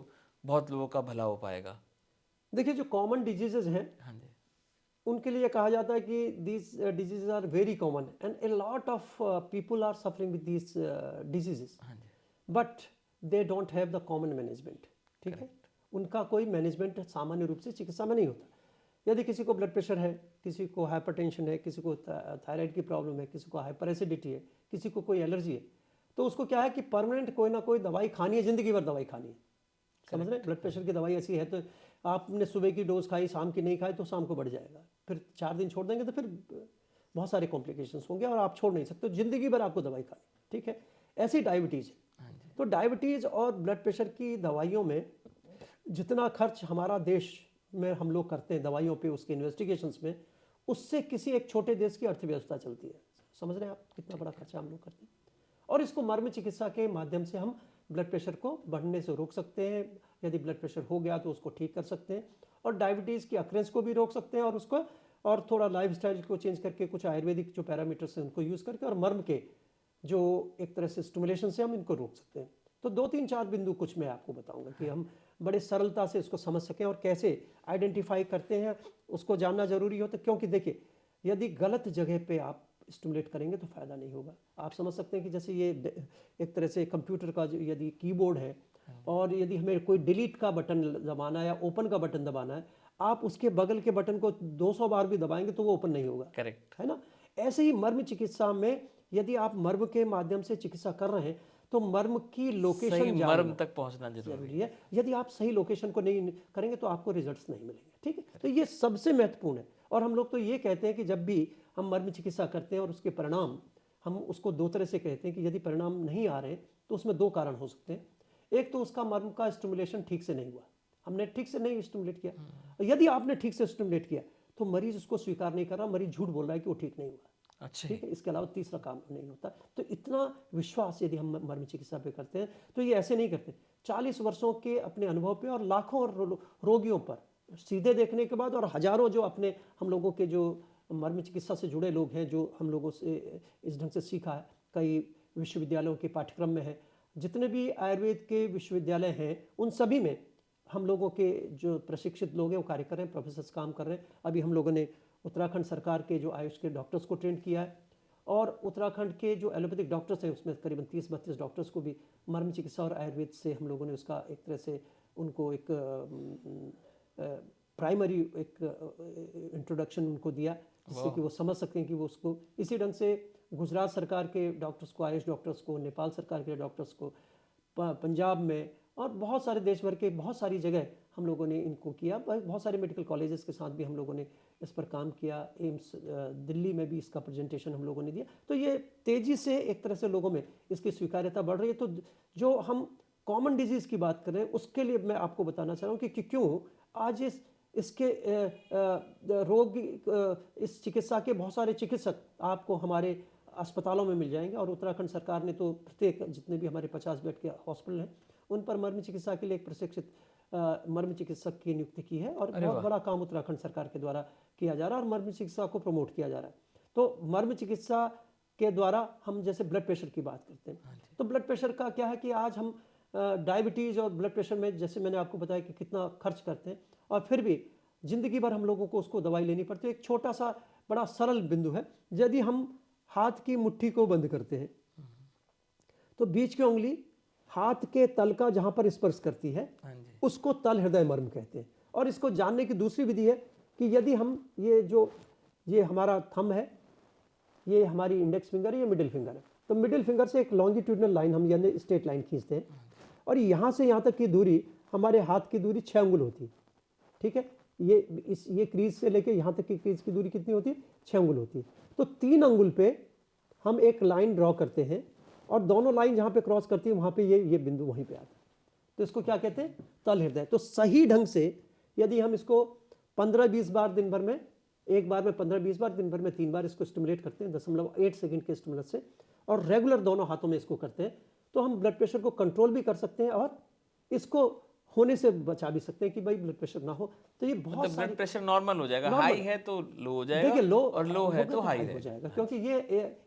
बहुत लोगों का भला हो पाएगा। देखिए जो कॉमन डिजीजेज हैं हाँ जी। उनके लिए कहा जाता है कि these diseases are very common and a lot of people are suffering with these diseases, हाँ जी। But they don't have the common management. ठीक है, उनका कोई मैनेजमेंट सामान्य रूप से चिकित्सा में नहीं होता। यदि किसी को ब्लड प्रेशर है, किसी को हाइपरटेंशन है, किसी को थायराइड की प्रॉब्लम है, किसी को हाइपर एसिडिटी है, किसी को कोई एलर्जी है, तो उसको क्या है कि परमानेंट कोई ना कोई दवाई खानी है, जिंदगी भर दवाई खानी है। समझ रहे हैं? ब्लड प्रेशर की दवाई ऐसी है तो आपने सुबह की डोज खाई, शाम की नहीं खाई तो शाम को बढ़ जाएगा, फिर 4 दिन छोड़ देंगे तो फिर बहुत सारे कॉम्प्लिकेशंस होंगे और आप छोड़ नहीं सकते, जिंदगी भर आपको दवाई खानी, ठीक है। ऐसी डायबिटीज़ है। तो डायबिटीज़ और ब्लड प्रेशर की दवाइयों में जितना खर्च हमारा देश में हम लोग करते हैं दवाइयों पे, उसके इन्वेस्टिगेशंस में, उससे किसी एक छोटे देश की अर्थव्यवस्था चलती है। समझ रहे हैं आप कितना बड़ा खर्चा हम लोग करते हैं। और इसको मर्म चिकित्सा के माध्यम से हम ब्लड प्रेशर को बढ़ने से रोक सकते हैं। यदि ब्लड प्रेशर हो गया तो उसको ठीक कर सकते हैं, और डायबिटीज़ की अक्रेंस को भी रोक सकते हैं, और उसको और थोड़ा लाइफस्टाइल को चेंज करके कुछ आयुर्वेदिक जो पैरामीटर्स हैं उनको यूज़ करके, और मर्म के जो एक तरह से स्टिमुलेशन से हम इनको रोक सकते हैं। तो 2-3-4 बिंदु कुछ मैं आपको बताऊंगा कि हम बड़े सरलता से इसको समझ सकें और कैसे आइडेंटिफाई करते हैं, उसको जानना जरूरी होता है। क्योंकि देखिए, यदि गलत जगह पे आप स्टिमुलेट करेंगे तो फ़ायदा नहीं होगा। आप समझ सकते हैं कि जैसे ये एक तरह से कंप्यूटर का जो यदि कीबोर्ड है, और यदि हमें कोई डिलीट का बटन दबाना है या ओपन का बटन दबाना है, आप उसके बगल के बटन को 200 बार भी दबाएंगे तो वो ओपन नहीं होगा, करेक्ट। है ना। ऐसे ही मर्म चिकित्सा में यदि आप मर्म के माध्यम से चिकित्सा कर रहे हैं तो मर्म की सही लोकेशन मर्म तक पहुंचना जरूरी जरूरी है। यदि आप सही लोकेशन को नहीं करेंगे तो आपको रिजल्ट्स नहीं मिलेंगे, ठीक है। तो ये सबसे महत्वपूर्ण है। और हम लोग तो ये कहते हैं कि जब भी हम मर्म चिकित्सा करते हैं और उसके परिणाम, हम उसको 2 तरह से कहते हैं कि यदि परिणाम नहीं आ रहे तो उसमें 2 कारण हो सकते हैं। एक तो उसका मर्म का स्टिमुलेशन ठीक से नहीं हुआ, हमने ठीक से नहीं स्टिमुलेट किया। यदि आपने ठीक से स्टिमुलेट किया तो मरीज उसको स्वीकार नहीं कर रहा, मरीज झूठ बोल रहा है कि वो ठीक नहीं हुआ, अच्छा। ठीक है। इसके अलावा तीसरा काम नहीं होता। तो इतना विश्वास यदि हम मर्म चिकित्सा पे करते हैं तो ये ऐसे नहीं करते। 40 वर्षों के अपने अनुभव पे और लाखों रोगियों पर सीधे देखने के बाद, और हजारों जो अपने हम लोगों के जो मर्म चिकित्सा से जुड़े लोग हैं, जो हम लोगों से इस ढंग से सीखा है, कई विश्वविद्यालयों के पाठ्यक्रम में है, जितने भी आयुर्वेद के विश्वविद्यालय हैं उन सभी में हम लोगों के जो प्रशिक्षित लोग हैं वो कार्य कर रहे हैं, प्रोफेसर्स काम कर रहे हैं। अभी हम लोगों ने उत्तराखंड सरकार के जो आयुष के डॉक्टर्स को ट्रेन किया है, और उत्तराखंड के जो एलोपैथिक डॉक्टर्स हैं उसमें करीबन 30-32 डॉक्टर्स को भी मर्म चिकित्सा और आयुर्वेद से हम लोगों ने उसका एक तरह से उनको एक प्राइमरी एक इंट्रोडक्शन उनको दिया, जिससे कि वो समझ सकते हैं कि वो उसको इसी ढंग से गुजरात सरकार के डॉक्टर्स को, आयुष डॉक्टर्स को, नेपाल सरकार के डॉक्टर्स को, पंजाब में, और बहुत सारे देश भर के बहुत सारी जगह हम लोगों ने इनको किया। बहुत सारे मेडिकल कॉलेजेस के साथ भी हम लोगों ने इस पर काम किया। एम्स दिल्ली में भी इसका प्रेजेंटेशन हम लोगों ने दिया। तो ये तेज़ी से एक तरह से लोगों में इसकी स्वीकार्यता बढ़ रही है। तो जो हम कॉमन डिजीज़ की बात कर रहे हैं उसके लिए मैं आपको बताना चाह रहा हूँ कि क्यों आज इसके रोग, इस चिकित्सा के बहुत सारे चिकित्सक आपको हमारे अस्पतालों में मिल जाएंगे। और उत्तराखंड सरकार ने तो प्रत्येक जितने भी हमारे 50 बेड के हॉस्पिटल हैं उन पर मर्म चिकित्सा के लिए एक प्रशिक्षित मर्म चिकित्सक की नियुक्ति की है, और बहुत बड़ा काम उत्तराखंड सरकार के द्वारा किया जा रहा है, और मर्म चिकित्सा को प्रमोट किया जा रहा है। तो मर्म चिकित्सा के द्वारा हम जैसे ब्लड प्रेशर की बात करते हैं, तो ब्लड प्रेशर का क्या है कि आज हम डायबिटीज़ और ब्लड प्रेशर में जैसे मैंने आपको बताया कि कितना खर्च करते हैं, और फिर भी ज़िंदगी भर हम लोगों को उसको दवाई लेनी पड़ती है। एक छोटा सा बड़ा सरल बिंदु है, यदि हम हाथ की मुट्ठी को बंद करते हैं तो बीच की उंगली हाथ के तल का जहां पर स्पर्श करती है उसको तल हृदय मर्म कहते हैं। और इसको जानने की दूसरी विधि है कि यदि हम ये हमारा थंब है, ये हमारी इंडेक्स फिंगर है, ये मिडिल फिंगर है, तो मिडिल फिंगर से एक लॉन्गिट्यूडनल लाइन हम यानी स्ट्रेट लाइन खींचते हैं, और यहाँ से यहाँ तक की दूरी हमारे हाथ की दूरी 6 अंगुल होती है, ठीक है। ये क्रीज से लेके यहाँ तक की क्रीज की दूरी कितनी होती है? 6 अंगुल होती है। तो 3 अंगुल पे हम एक लाइन ड्रॉ करते हैं, और दोनों लाइन जहाँ पे क्रॉस करती है वहाँ पे ये बिंदु वहीं पे आता है, तो इसको क्या कहते हैं? तल हृदय। तो सही ढंग से यदि हम इसको 15-20 बार दिन भर में, एक बार में 15-20 बार, दिन भर में 3 बार इसको स्टिमुलेट करते हैं 0.8 सेकंड के स्टिमुलस से, और रेगुलर दोनों हाथों में इसको करते हैं, तो हम ब्लड प्रेशर को कंट्रोल भी कर सकते हैं और इसको होने से बचा भी सकते हैं कि भाई ब्लड प्रेशर ना हो। तो ये बहुत ब्लड प्रेशर नॉर्मल हो जाएगा, हाई है तो लो हो जाएगा, देखिए लो और लो है तो हाई हो जाएगा, क्योंकि ये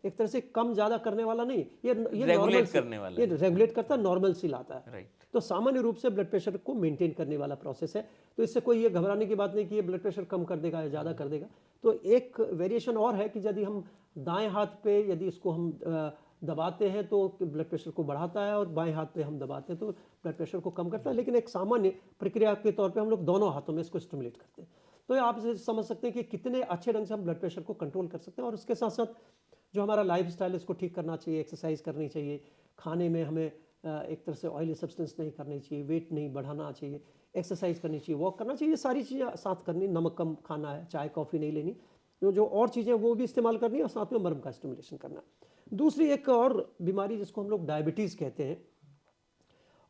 एक तरह से कम ज्यादा करने वाला नहीं, ये रेगुलेट करने वाला, ये रेगुलेट करता है, नॉर्मल सी लाता है। राइट। तो सामान्य रूप से ब्लड प्रेशर को मेंटेन करने वाला प्रोसेस है। तो इससे कोई ये घबराने की बात नहीं कि ये ब्लड प्रेशर कम कर देगा या ज़्यादा कर देगा। तो एक वेरिएशन और है कि यदि हम दाएं हाथ पे यदि इसको हम दबाते हैं तो ब्लड प्रेशर को बढ़ाता है, और बाएं हाथ पे हम दबाते हैं तो ब्लड प्रेशर को कम करता है। लेकिन एक सामान्य प्रक्रिया के तौर पे हम लोग दोनों हाथों में इसको स्टिमुलेट करते हैं। तो आप इसे समझ सकते हैं कि कितने अच्छे ढंग से हम ब्लड प्रेशर को कंट्रोल कर सकते हैं। और उसके साथ साथ जो हमारा लाइफ स्टाइल है इसको ठीक करना चाहिए, एक्सरसाइज करनी चाहिए, खाने में हमें एक तरह से ऑयली सब्सटेंस नहीं करनी चाहिए, वेट नहीं बढ़ाना चाहिए, एक्सरसाइज करनी चाहिए, वॉक करना चाहिए, ये सारी चीज़ें साथ करनी, नमक कम खाना है, चाय कॉफ़ी नहीं लेनी, जो और चीज़ें वो भी इस्तेमाल करनी है और साथ में मर्म का स्टिमुलेशन करना। दूसरी एक और बीमारी जिसको हम लोग डायबिटीज़ कहते हैं,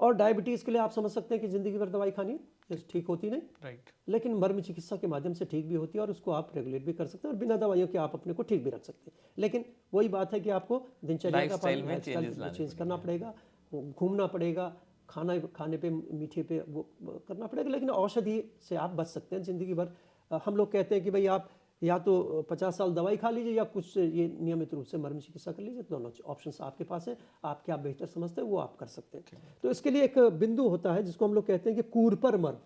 और डायबिटीज़ के लिए आप समझ सकते हैं कि ज़िंदगी भर दवाई खानी है, ठीक होती नहीं, राइट। लेकिन मर्म चिकित्सा के माध्यम से ठीक भी होती है और उसको आप रेगुलेट भी कर सकते हैं और बिना दवाइयों के आप अपने को ठीक भी रख सकते हैं। लेकिन वही बात है कि आपको दिनचर्या का लाइफस्टाइल में लाइफस्टाइल चेंजेस लाने चेंज करना पड़ेगा, घूमना पड़ेगा, खाने पे मीठे पे वो करना पड़ेगा, लेकिन औषधि से आप बच सकते हैं ज़िंदगी भर। हम लोग कहते हैं कि भाई आप या तो 50 साल दवाई खा लीजिए या कुछ ये नियमित रूप से मर्म चिकित्सा कर लीजिए, दोनों ऑप्शंस आपके पास हैं, आप क्या बेहतर समझते हैं वो आप कर सकते हैं। तो इसके लिए एक बिंदु होता है जिसको हम लोग कहते हैं कि कूरपर मर्म।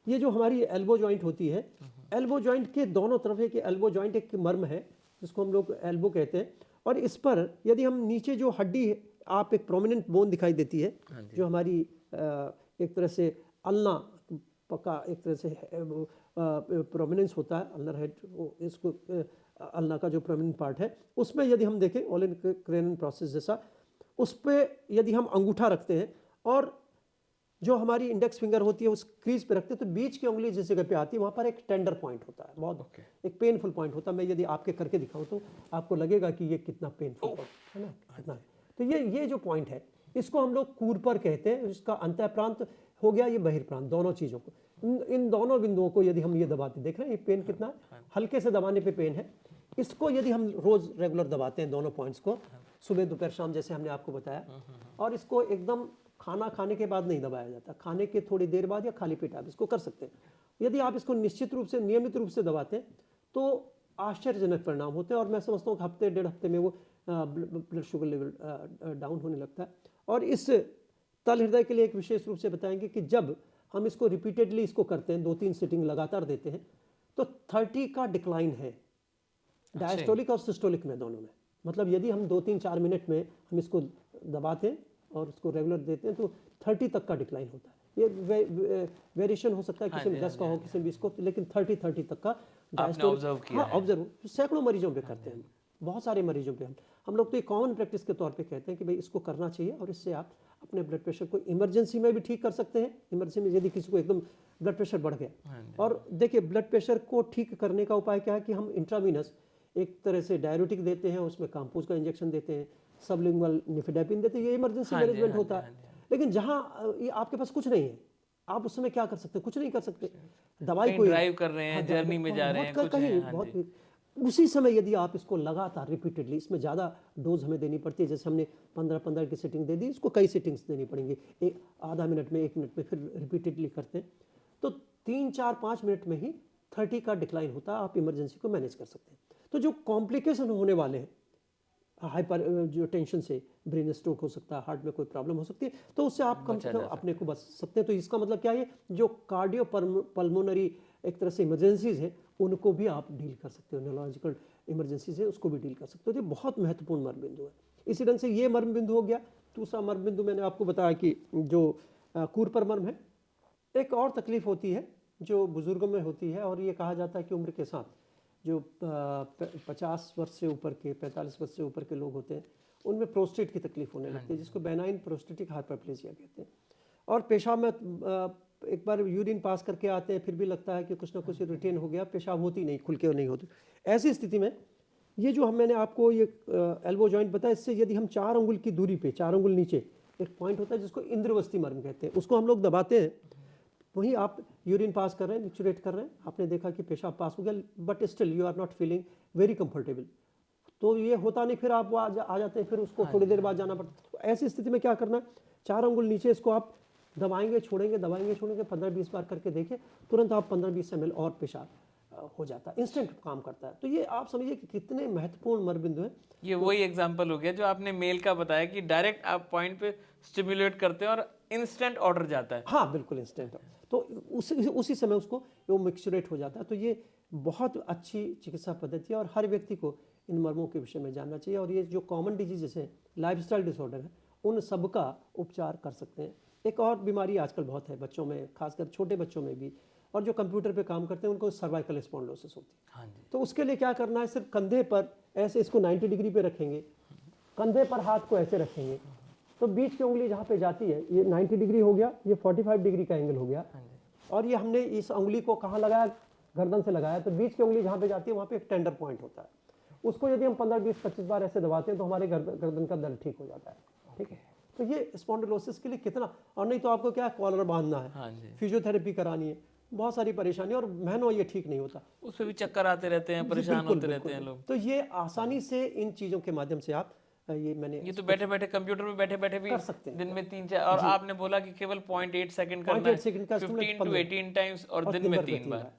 ये जो हमारी एल्बो जॉइंट होती है, एल्बो जॉइंट के दोनों तरफ एक एल्बो जॉइंट एक मर्म है जिसको हम लोग एल्बो कहते हैं, और इस पर यदि हम नीचे जो हड्डी है, आप एक प्रोमिनेंट बोन दिखाई देती है जो हमारी एक तरह से अल्ना पक्का एक तरह से प्रोमिनेंस होता है, अल्नर हेड, इसको अल्ना का जो प्रोमिनेंट पार्ट है उसमें यदि हम देखें ओलन क्रेनन प्रोसेस जैसा, उस पर यदि हम अंगूठा रखते हैं और जो हमारी इंडेक्स फिंगर होती है उस क्रीज पे रखते हैं, तो बीच की उंगली जिस जगह पे आती है वहाँ पर एक टेंडर पॉइंट होता है, बहुत एक पेनफुल पॉइंट होता है। मैं यदि आपके करके दिखाऊं तो आपको लगेगा कि ये कितना पेनफुल है ना, कितना है। तो ये जो पॉइंट है इसको हम लोग कूरपर कहते हैं, इसका अंतः प्रांत हो गया, ये बहिर्प्रांत, दोनों चीज़ों को, इन दोनों बिंदुओं को यदि हम ये दबाते, देख रहे हैं ये पेन कितना है, हल्के से दबाने पे पेन है। इसको यदि हम रोज रेगुलर दबाते हैं दोनों पॉइंट्स को, सुबह दोपहर शाम जैसे हमने आपको बताया, और इसको एकदम खाना खाने के बाद नहीं दबाया जाता, खाने के थोड़ी देर बाद या खाली पेट आप इसको कर सकते हैं। यदि आप इसको निश्चित रूप से नियमित रूप से दबाते हैं तो आश्चर्यजनक परिणाम होते हैं, और मैं समझता हूँ कि हफ्ते डेढ़ हफ्ते में वो ब्लड शुगर लेवल डाउन होने लगता है। और इस तल हृदय के लिए एक विशेष रूप से बताएंगे कि जब हम इसको रिपीटेडली इसको करते हैं, 2-3 सिटिंग लगातार देते हैं, तो 30 का डिक्लाइन है डायस्टोलिक और सिस्टोलिक में, दोनों में। मतलब यदि हम 2-3-4 मिनट में हम इसको दबाते हैं और उसको रेगुलर देते हैं तो 30 तक का डिक्लाइन होता है। ये वेरिएशन हो सकता है, किसी में 10 का हो, किसी में 20 को, लेकिन 30 तक का ऑब्जर्व किया है। ऑब्जर्व सैकड़ों मरीजों पे करते हैं, बहुत सारे मरीजों पे हम लोग तो ये कॉमन प्रैक्टिस के तौर पे कहते हैं कि भाई इसको करना चाहिए, और इससे आप अपने ब्लड प्रेशर को इमरजेंसी में भी ठीक कर सकते हैं। इमरजेंसी में यदि किसी को एकदम ब्लड प्रेशर बढ़ गया, और देखिए ब्लड प्रेशर को ठीक करने का उपाय क्या है कि हम इंट्रावीनस एक तरह से डायरेटिक देते हैं, उसमें काम्पूज का इंजेक्शन देते हैं, सबलिंगुअल निफेडेपिन देते हैं, ये इमरजेंसी मैनेजमेंट होता है। लेकिन जहाँ ये आपके पास कुछ नहीं है, आप उस समय क्या कर सकते हैं? कुछ नहीं कर सकते, दवाई को ड्राइव कर रहे हैं, जर्नी में जा रहे हैं, कुछ कहीं है, बहुत, उसी समय यदि आप इसको लगातार रिपीटेडली, इसमें ज़्यादा डोज हमें देनी पड़ती है, जैसे हमने 15-15 की सेटिंग दे दी, इसको कई सेटिंग्स देनी पड़ेंगी, एक आधा मिनट में, 1 मिनट में, फिर रिपीटेडली करते हैं तो 3-4-5 मिनट में ही 30 का डिक्लाइन होता है, आप इमरजेंसी को मैनेज कर सकते हैं। तो जो कॉम्प्लिकेशन होने वाले हैं, हाइपर जो टेंशन से ब्रेन स्ट्रोक हो सकता है, हार्ट में कोई प्रॉब्लम हो सकती है, तो उससे आप कम से कम अपने को बच सकते हैं। तो इसका मतलब क्या है, जो कार्डियो पल्मोनरी एक तरह से इमरजेंसीज हैं उनको भी आप डील कर सकते हो, न्यूरोलॉजिकल इमरजेंसीज है उसको भी डील कर सकते हो। तो ये बहुत महत्वपूर्ण मर्म बिंदु है। इसी ढंग से ये मर्म बिंदु हो गया। दूसरा मर्म बिंदु मैंने आपको बताया कि जो कूरपर मर्म है। एक और तकलीफ होती है जो बुजुर्गों में होती है, और ये कहा जाता है कि उम्र के साथ जो 50 वर्ष से ऊपर के, 45 वर्ष से ऊपर के लोग होते हैं उनमें प्रोस्टेट की तकलीफ होने लगती है, जिसको बेनाइन प्रोस्टेटिक हाइपरप्लेजिया कहते हैं। और पेशाब में एक बार यूरिन पास करके आते हैं, फिर भी लगता है कि कुछ ना कुछ रिटेन हो गया, पेशाब होती नहीं, खुल के नहीं होती। ऐसी स्थिति में ये जो मैंने आपको ये एल्बो जॉइंट बताया, इससे यदि हम 4 अंगुल की दूरी पे, 4 अंगुल नीचे एक पॉइंट होता है जिसको इंद्रवस्ती मर्म कहते हैं, उसको हम लोग दबाते हैं। वहीं आप यूरिन पास कर रहे हैं, मिक्चुरेट कर रहे हैं, आपने देखा कि पेशाब पास हो गया, but still you are not feeling very comfortable, तो ये होता नहीं, फिर आप वो आ जाते हैं, फिर उसको थोड़ी देर बाद जाना पड़ता है। तो ऐसी स्थिति में क्या करना है, 4 अंगुल नीचे इसको आप दबाएंगे छोड़ेंगे, दबाएंगे छोड़ेंगे, 15-20 बार करके देखिए, तुरंत आप 15-20 ml और पेशाब हो जाता है, इंस्टेंट काम करता है। तो ये आप समझिए कि कितने महत्वपूर्ण मर्म बिंदु हैं। ये वही एग्जांपल हो गया जो आपने मेल का बताया कि डायरेक्ट आप पॉइंट पे स्टिमुलेट करते हैं और इंस्टेंट ऑर्डर जाता है। हाँ बिल्कुल इंस्टेंट, तो उसी समय उसको वो मिक्सचुरेट हो जाता है। तो ये बहुत अच्छी चिकित्सा पद्धति है और हर व्यक्ति को इन मर्मों के विषय में जानना चाहिए। और ये जो कॉमन डिजीजेस हैं, लाइफस्टाइल डिसऑर्डर है, उन सब का उपचार कर सकते हैं। एक और बीमारी आजकल बहुत है बच्चों में, खासकर छोटे बच्चों में भी, और जो कंप्यूटर पे काम करते हैं उनको सर्वाइकल स्पॉन्डिलोसिस होती है। हाँ जी। तो उसके लिए क्या करना है, सिर्फ कंधे पर ऐसे इसको 90 डिग्री पे रखेंगे, कंधे पर हाथ को ऐसे रखेंगे, तो बीच की उंगली जहाँ पे जाती है, ये 90 डिग्री हो गया, ये 45 डिग्री का एंगल हो गया, और ये हमने इस उंगली को कहाँ लगाया, गर्दन से लगाया, तो बीच की उंगली जहाँ पे जाती है वहाँ पे एक टेंडर पॉइंट होता है, उसको यदि हम 15, 20, 25 बार ऐसे दबाते हैं तो हमारे गर्दन का दर्द ठीक हो जाता है। ठीक है, तो ये स्पॉन्डिलोसिस के लिए कितना, और नहीं तो आपको क्या कॉलर बांधना है, फिजियोथेरेपी करानी है, बहुत सारी परेशानी, और महीनों ये ठीक नहीं होता, उस पे भी चक्कर आते रहते हैं, परेशान होते रहते हैं लोग। तो ये आसानी से इन चीज़ों के माध्यम से आप ये मैंने ये तो बैठे बैठे कंप्यूटर में बैठे बैठे भी कर सकते हैं। दिन में 3-4, और आपने बोला कि केवल 0.8 सेकंड करना 0.8 है, सेकंड का 15 to 18 टाइम्स, और दिन में 3 बार।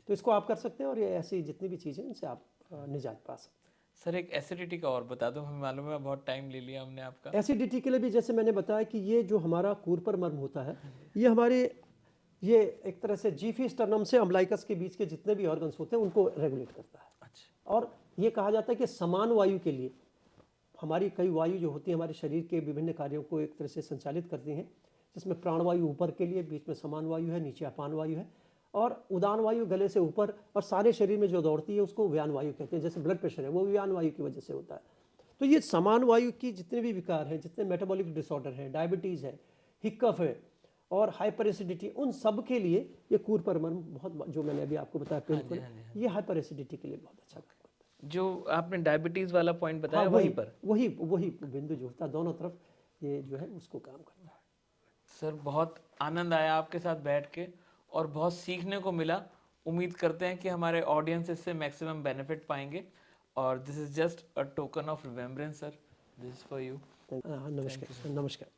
तो इसको आप कर सकते हैं, और ये ऐसी जितनी भी चीज़ें इनसे आप निजात पा सकते हैं। सर एक एसिडिटी का और बता दो, हमें मालूम है बहुत टाइम ले लिया हमने आपका। एसिडिटी के लिए भी जैसे मैंने बताया कि ये जो हमारा कूर्पर मर्म होता है, ये हमारे, ये एक तरह से जीफी स्टर्नम से अम्बलाइकस के बीच के जितने भी ऑर्गन्स होते हैं उनको रेगुलेट करता है। अच्छा। और ये कहा जाता है कि समान वायु के लिए, हमारी कई वायु जो होती है हमारे शरीर के विभिन्न कार्यों को एक तरह से संचालित करती हैं, जिसमें प्राणवायु ऊपर के लिए, बीच में समान वायु है, नीचे अपान वायु है, और उदान वायु गले से ऊपर और सारे शरीर में जो दौड़ती है उसको व्यान वायु कहते हैं। जैसे ब्लड प्रेशर है वो व्यान वायु की वजह से होता है। तो ये समान वायु की जितने भी विकार हैं, जितने मेटाबॉलिक डिसऑर्डर है, डायबिटीज़ है, हिक्कफ है और हाइपर एसिडिटी, उन सब के लिए ये कूर्पर मर्म बहुत, जो मैंने अभी आपको बताया पेनफुल, ये हाइपर एसिडिटी के लिए बहुत अच्छा करता है। जो आपने डायबिटीज वाला पॉइंट बताया, हाँ, वहीं पर वही बिंदु जो होता है दोनों तरफ, ये जो है उसको काम करता है। सर बहुत आनंद आया आपके साथ बैठ के, और बहुत सीखने को मिला। उम्मीद करते हैं कि हमारे ऑडियंस इससे मैक्सिमम बेनिफिट पाएंगे, और this is just a token of remembrance sir, this is for you. नमस्कार।